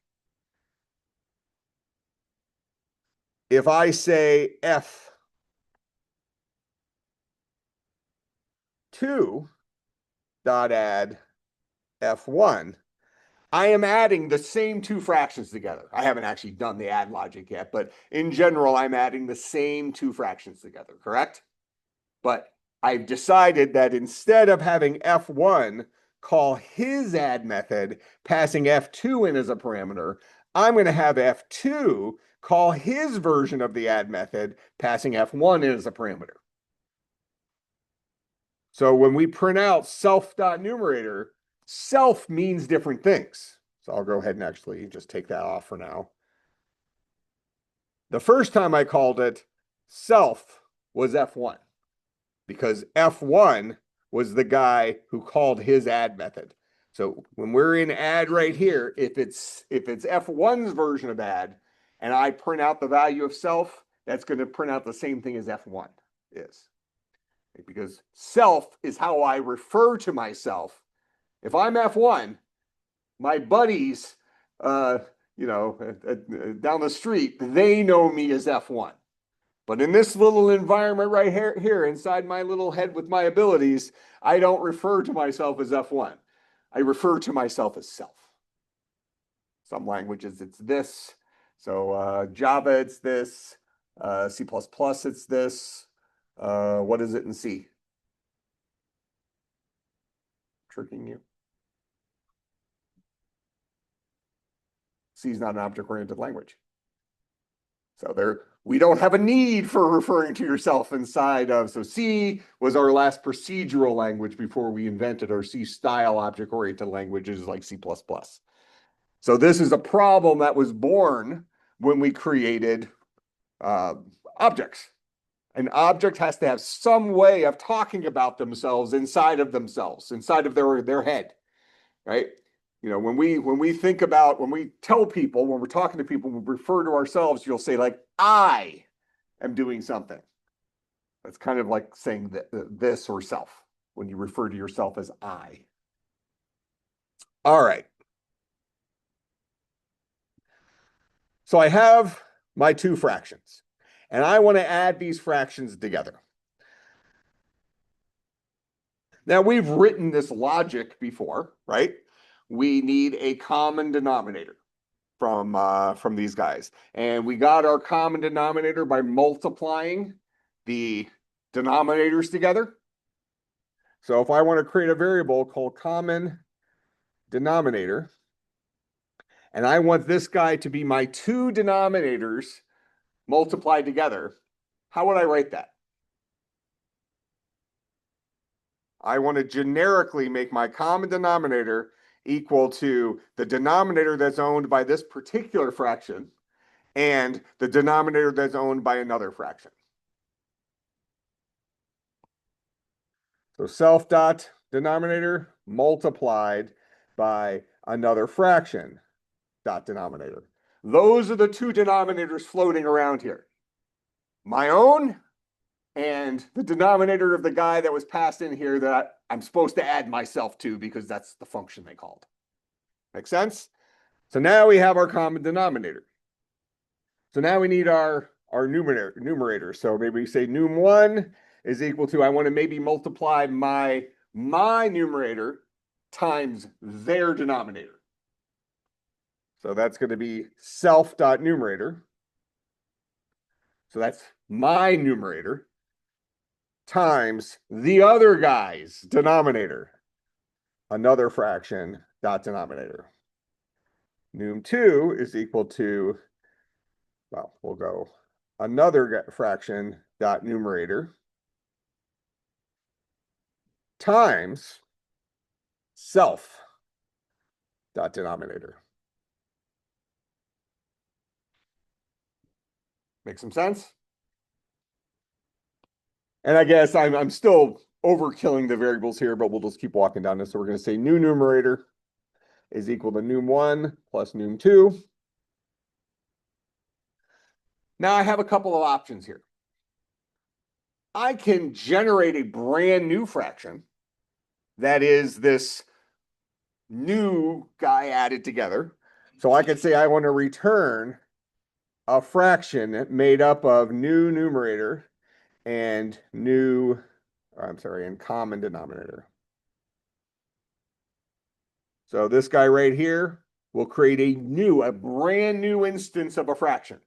if I say F2 dot add F1, I am adding the same two fractions together. I haven't actually done the add logic yet, but in general, I'm adding the same two fractions together, correct? But I've decided that instead of having F1 call his add method, passing F2 in as a parameter, I'm going to have F2 call his version of the add method, passing F1 in as a parameter. So when we print out self.numerator, self means different things. So I'll go ahead and actually just take that off for now. The first time I called it, self was F1 because F1 was the guy who called his add method. So when we're in add right here, if it's F1's version of add and I print out the value of self, that's going to print out the same thing as F1 is. Because self is how I refer to myself. If I'm F1, my buddies, down the street, they know me as F1. But in this little environment right here, inside my little head with my abilities, I don't refer to myself as F1. I refer to myself as self. Some languages, it's this. So Java, it's this. C++, it's this. What is it in C? Tricking you. C is not an object-oriented language. So we don't have a need for referring to yourself inside of, so C was our last procedural language before we invented our C-style object-oriented languages like C++. So this is a problem that was born when we created objects. An object has to have some way of talking about themselves, inside of their head, right? When we think about, when we tell people, when we're talking to people, we refer to ourselves, you'll say like, I am doing something. That's kind of like saying this or self when you refer to yourself as I. All right. So I have my two fractions and I want to add these fractions together. Now we've written this logic before, right? We need a common denominator from these guys. And we got our common denominator by multiplying the denominators together. So if I want to create a variable called common denominator, and I want this guy to be my two denominators multiplied together, how would I write that? I want to generically make my common denominator equal to the denominator that's owned by this particular fraction and the denominator that's owned by another fraction. So self dot denominator multiplied by another fraction dot denominator. Those are the two denominators floating around here. My own and the denominator of the guy that was passed in here that I'm supposed to add myself to because that's the function they called. Make sense? So now we have our common denominator. So now we need our numerator. So maybe we say num1 is equal to, I want to maybe multiply my numerator times their denominator. So that's going to be self.numerator. So that's my numerator times the other guy's denominator, another fraction dot denominator. Num2 is equal to, well, we'll go another fraction dot numerator times self dot denominator. Make some sense? And I guess I'm still overkilling the variables here, but we'll just keep walking down this. So we're going to say new numerator is equal to num1 plus num2. Now I have a couple of options here. I can generate a brand new fraction that is this new guy added together. So I could say I want to return a fraction made up of new numerator and and common denominator. So this guy right here will create a brand new instance of a fraction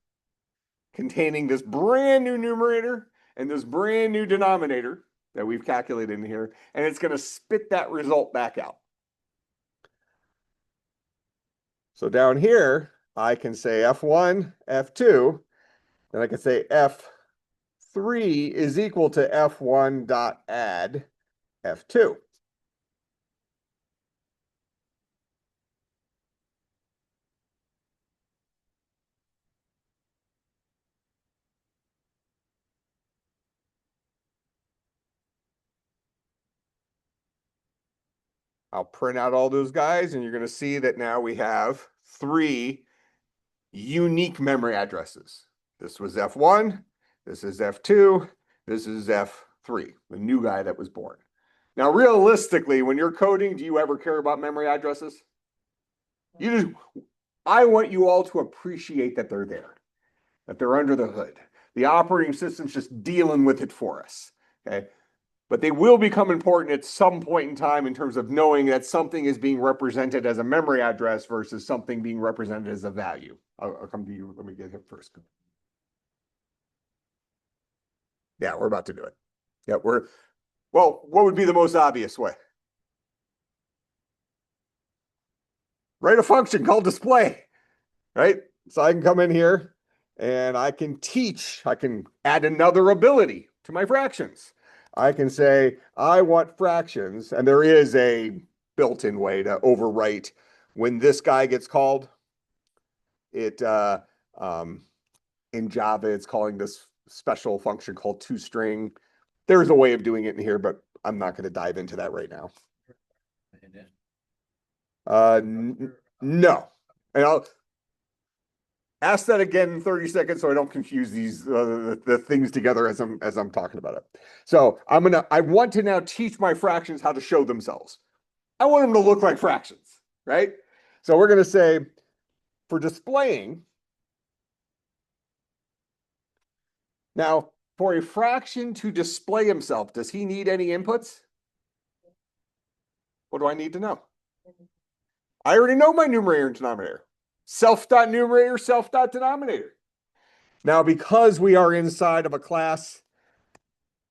containing this brand new numerator and this brand new denominator that we've calculated in here, and it's going to spit that result back out. So down here, I can say F1, F2, and I can say F3 is equal to F1 dot add F2. I'll print out all those guys, and you're going to see that now we have 3 unique memory addresses. This was F1, this is F2, this is F3, the new guy that was born. Now, realistically, when you're coding, do you ever care about memory addresses? I want you all to appreciate that they're there, that they're under the hood. The operating system's just dealing with it for us, okay? But they will become important at some point in time in terms of knowing that something is being represented as a memory address versus something being represented as a value. I'll come to you. Let me get him first. Yeah, we're about to do it. Yeah, well, what would be the most obvious way? Write a function called display, right? So I can come in here and I can add another ability to my fractions. I can say, I want fractions, and there is a built-in way to overwrite when this guy gets called. In Java, it's calling this special function called toString. There's a way of doing it in here, but I'm not going to dive into that right now. No. And I'll ask that again in 30 seconds so I don't confuse these the things together as I'm talking about it. So I want to now teach my fractions how to show themselves. I want them to look like fractions, right? So we're going to say for displaying. Now, for a fraction to display himself, does he need any inputs? What do I need to know? I already know my numerator and denominator. Self.numerator, self.denominator. Now, because we are inside of a class,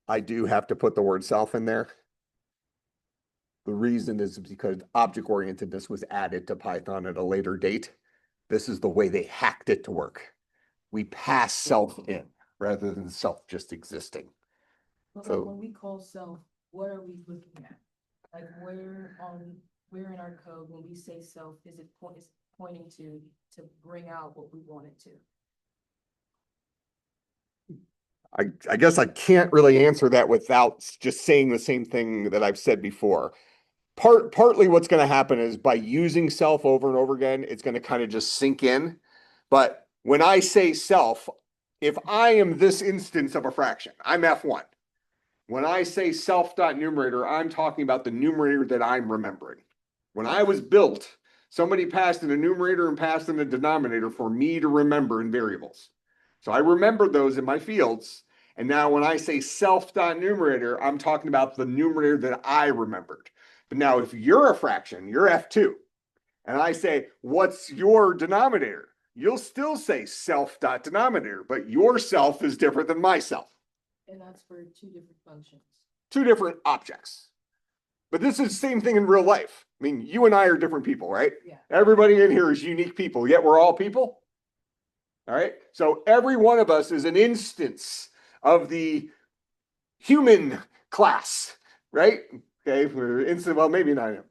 I do have to put the word self in there. The reason is because object-orientedness was added to Python at a later date. This is the way they hacked it to work. We pass self in rather than self just existing. But So when we call self, what are we looking at? Like where in our code, when we say self, is it pointing to bring out what we want it to? I guess I can't really answer that without just saying the same thing that I've said before. Partly what's going to happen is by using self over and over again, it's going to kind of just sink in. But when I say self, if I am this instance of a fraction, I'm F1. When I say self.numerator, I'm talking about the numerator that I'm remembering. When I was built, somebody passed in a numerator and passed in a denominator for me to remember in variables. So I remembered those in my fields. And now when I say self.numerator, I'm talking about the numerator that I remembered. But now if you're a fraction, you're F2, and I say, what's your denominator? You'll still say self.denominator, but your self is different than myself. And that's for 2 different functions. 2 different objects. But this is the same thing in real life. I mean, you and I are different people, right? Yeah. Everybody in here is unique people, yet we're all people. All right. So every one of us is an instance of the human class, right? Okay. Well, maybe not him.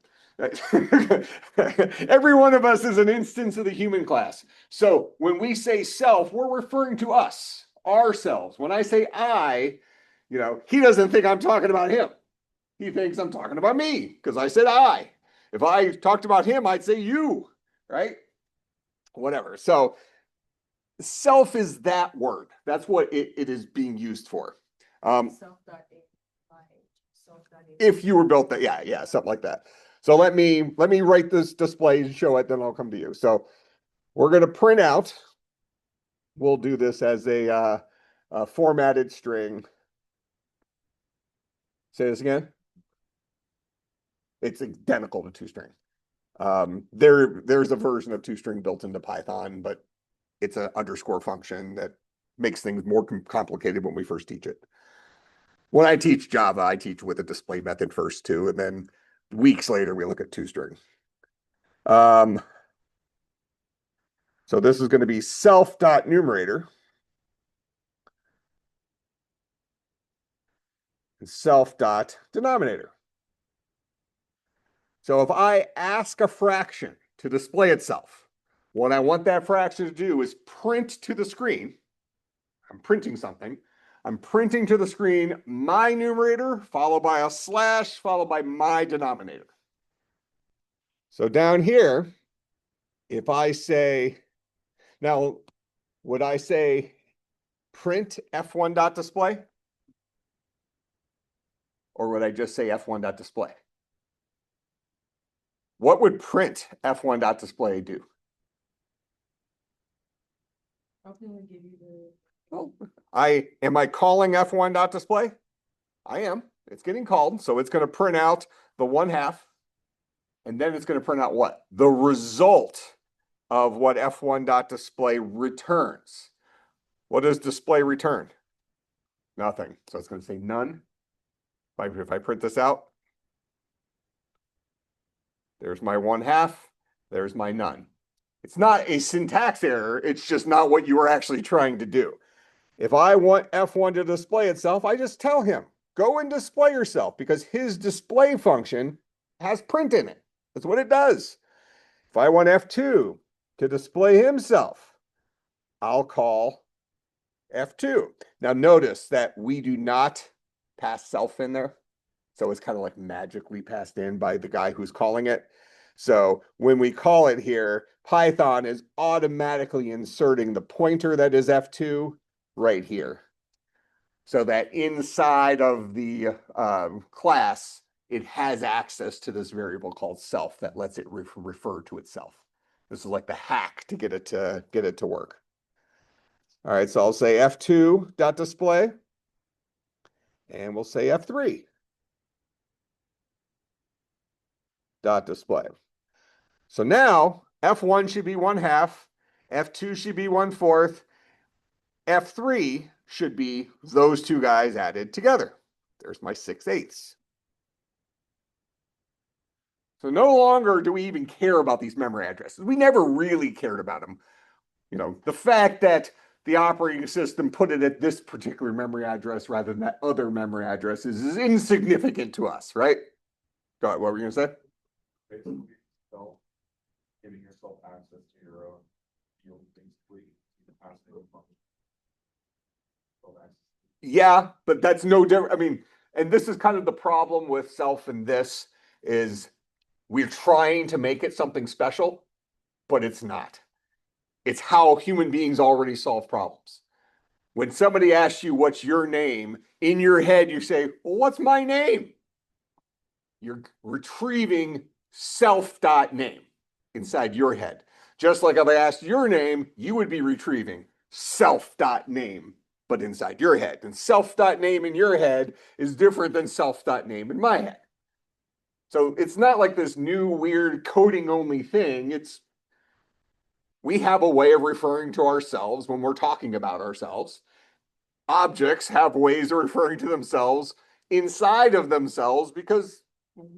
Every one of us is an instance of the human class. So when we say self, we're referring to us, ourselves. When I say I, he doesn't think I'm talking about him. He thinks I'm talking about me because I said I. If I talked about him, I'd say you, right? Whatever. So self is that word. That's what it is being used for. If you were built that, yeah, something like that. So let me write this display and show it, then I'll come to you. So we're going to print out we'll do this as a formatted string. Say this again. It's identical to toString. There's a version of toString built into Python, but it's an underscore function that makes things more complicated when we first teach it. When I teach Java, I teach with a display method first too, and then weeks later we look at toString. So this is going to be self.numerator and self.denominator. So if I ask a fraction to display itself, what I want that fraction to do is print to the screen. I'm printing something. I'm printing to the screen my numerator, followed by a slash, followed by my denominator. So down here, if I say, now, would I say print f1.display? Or would I just say f1.display? What would print f1.display do? Probably would give you the, Well, am I calling f1.display? I am. It's getting called, so it's going to print out the 1/2, and then it's going to print out what? The result of what f1.display returns. What does display return? Nothing. So it's going to say none. If I print this out, there's my 1/2, there's my none. It's not a syntax error, it's just not what you were actually trying to do. If I want F1 to display itself, I just tell him, go and display yourself, because his display function has print in it. That's what it does. If I want F2 to display himself, I'll call F2. Now notice that we do not pass self in there. So it's kind of like magically passed in by the guy who's calling it. So when we call it here, Python is automatically inserting the pointer that is F2 right here. So that inside of the class, it has access to this variable called self that lets it refer to itself. This is like the hack to get it to work. All right, so I'll say F2.display, and we'll say F3. Display. So now F1 should be 1/2, F2 should be 1/4, F3 should be those two guys added together. There's my 6/8. So no longer do we even care about these memory addresses. We never really cared about them. You know, the fact that the operating system put it at this particular memory address rather than that other memory address is insignificant to us, right? Go ahead, what were you going to say? Basically, self, giving yourself access to your own field, basically, capacity function. Yeah, but that's no different. I mean, and this is kind of the problem with self and this is we're trying to make it something special, but it's not. It's how human beings already solve problems. When somebody asks you what's your name, in your head you say, well, what's my name? You're retrieving self.name inside your head. Just like if I asked your name, you would be retrieving self.name, but inside your head. And self.name in your head is different than self.name in my head. So it's not like this new weird coding only thing. We have a way of referring to ourselves when we're talking about ourselves. Objects have ways of referring to themselves inside of themselves because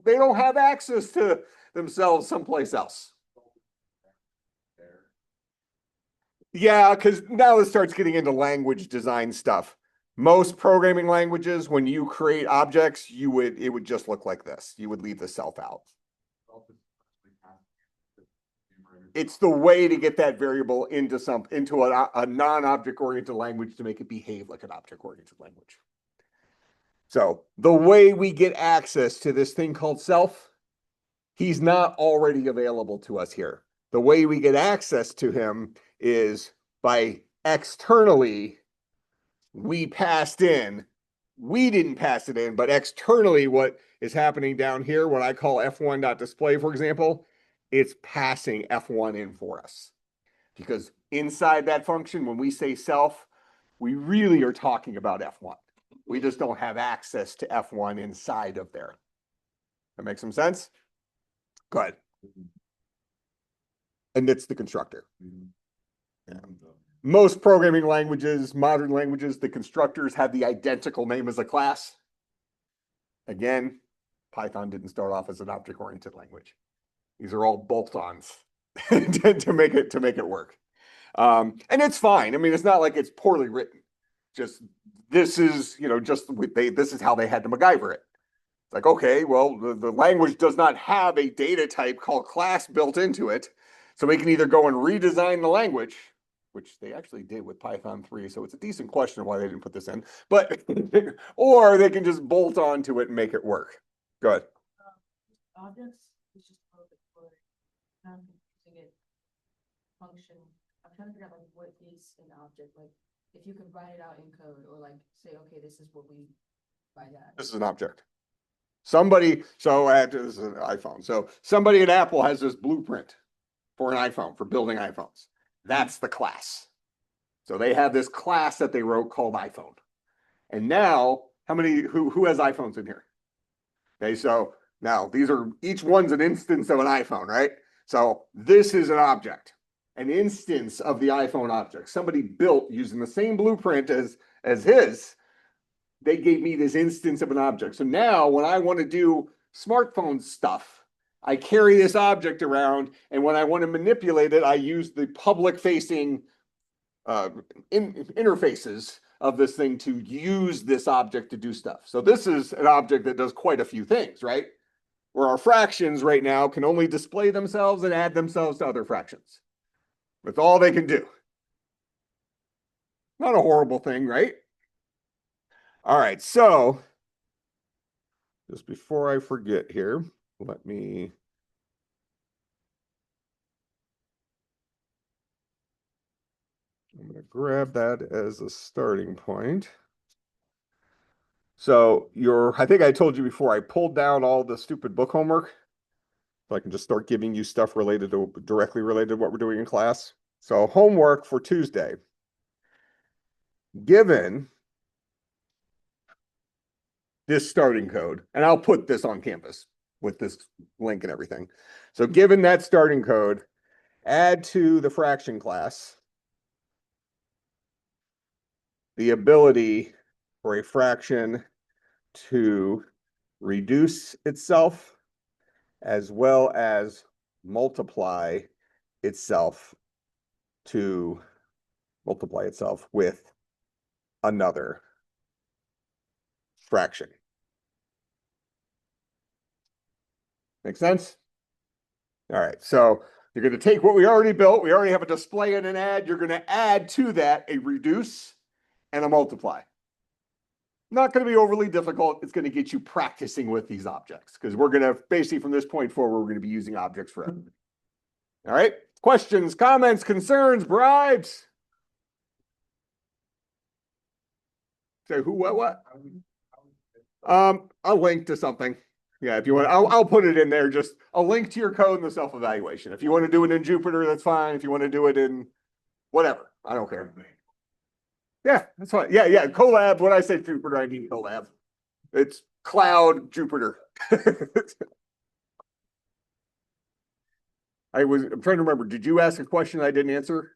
they don't have access to themselves someplace else. Yeah, because now it starts getting into language design stuff. Most programming languages, when you create objects, it would just look like this. You would leave the self out. It's the way to get that variable into a non-object oriented language to make it behave like an object oriented language. So the way we get access to this thing called self, he's not already available to us here. The way we get access to him is by externally, we didn't pass it in, but externally what is happening down here, what I call F1.display, for example, it's passing F1 in for us. Because inside that function, when we say self, we really are talking about F1. We just don't have access to F1 inside of there. That makes some sense? Good. And it's the constructor. Yeah. Most programming languages, modern languages, the constructors have the identical name as a class. Again, Python didn't start off as an object-oriented language. These are all bolt-ons to make it work. And it's fine. I mean, it's not like it's poorly written. Just this is, this is how they had to MacGyver it. It's like, okay, well, the language does not have a data type called class built into it. So we can either go and redesign the language, which they actually did with Python 3. So it's a decent question why they didn't put this in, but, or they can just bolt onto it and make it work. Go ahead. Objects is just a little bit for, using it function. I'm trying to figure out like what is an object, like if you could write it out in code or like say, okay, this is what we write that. This is an object. Somebody, this is an iPhone. So somebody at Apple has this blueprint for an iPhone, for building iPhones. That's the class. So they have this class that they wrote called iPhone. And now, who has iPhones in here? Okay, so now these are, each one's an instance of an iPhone, right? So this is an object, an instance of the iPhone object. Somebody built using the same blueprint as his. They gave me this instance of an object. So now when I want to do smartphone stuff, I carry this object around, and when I want to manipulate it, I use the public facing interfaces of this thing to use this object to do stuff. So this is an object that does quite a few things, right? Where our fractions right now can only display themselves and add themselves to other fractions. That's all they can do. Not a horrible thing, right? All right, so just before I forget here, I'm going to grab that as a starting point. So I think I told you before, I pulled down all the stupid book homework. So I can just start giving you stuff directly related to what we're doing in class. So homework for Tuesday. Given this starting code, and I'll put this on campus with this link and everything. So given that starting code, add to the fraction class the ability for a fraction to reduce itself as well as multiply itself with another fraction. Make sense? All right, so you're going to take what we already built. We already have a display and an add. You're going to add to that a reduce and a multiply. Not going to be overly difficult. It's going to get you practicing with these objects because we're going to basically from this point forward, we're going to be using objects for everything. All right, questions, comments, concerns, bribes? Say who, what? A link to something. Yeah, if you want, I'll put it in there. Just a link to your code and the self-evaluation. If you want to do it in Jupyter, that's fine. If you want to do it in whatever, I don't care. Yeah, that's fine. Yeah. Colab. When I say Jupyter, I mean Colab. It's cloud Jupyter. I'm trying to remember. Did you ask a question I didn't answer?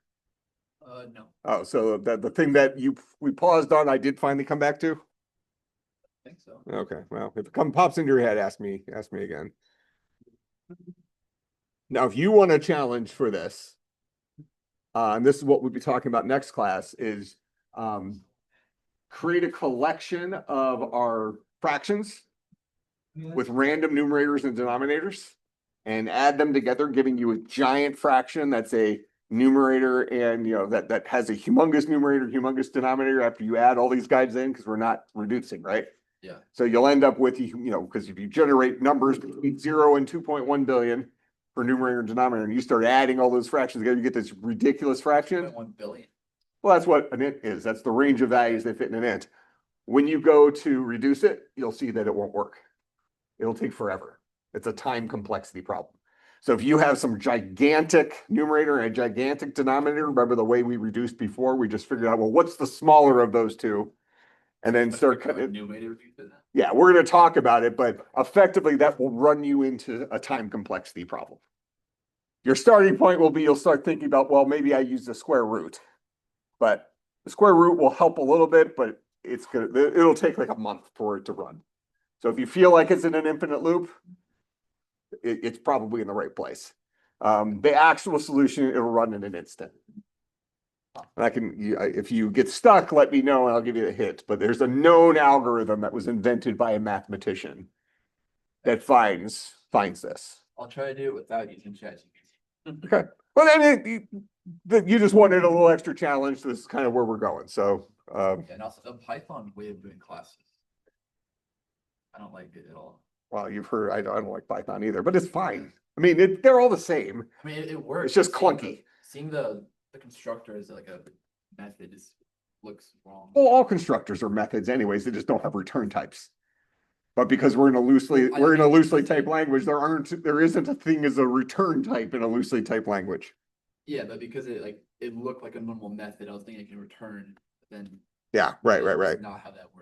No. Oh, so the thing that we paused on, I did finally come back to. I think so. Okay, well, if it pops into your head, ask me again. Now, if you want a challenge for this, and this is what we'll be talking about next class, is create a collection of our fractions with random numerators and denominators and add them together, giving you a giant fraction that's a numerator and that has a humongous numerator, humongous denominator after you add all these guys in because we're not reducing, right? Yeah. So you'll end up with, because if you generate numbers between 0 and 2.1 billion for numerator and denominator, and you start adding all those fractions together, you get this ridiculous fraction. 1 billion. Well, that's what an int is. That's the range of values that fit in an int. When you go to reduce it, you'll see that it won't work. It'll take forever. It's a time complexity problem. So if you have some gigantic numerator and a gigantic denominator, remember the way we reduced before, we just figured out, well, what's the smaller of those two? And then start cutting it. New way to review that. Yeah, we're gonna talk about it, but effectively that will run you into a time complexity problem. Your starting point will be, you'll start thinking about, well, maybe I use the square root. But the square root will help a little bit, but it'll take like a month for it to run. So if you feel like it's in an infinite loop, it's probably in the right place. The actual solution, it'll run in an instant. And if you get stuck, let me know and I'll give you a hint. But there's a known algorithm that was invented by a mathematician that finds this. I'll try to do it without using ChatGPT. Okay. Well, then you just wanted a little extra challenge. This is kind of where we're going. So, And also the Python way of doing classes. I don't like it at all. well, you've heard, I don't like Python either, but it's fine. I mean, they're all the same. I mean, it works. It's just Seeing clunky. Seeing the constructor as like a method just looks wrong. Well, all constructors are methods anyways. They just don't have return types. But because we're in a loosely typed language, there isn't a thing as a return type in a loosely typed language. Yeah, but because it looked like a normal method, I was thinking it can return, but then Yeah, right. that's not how that works.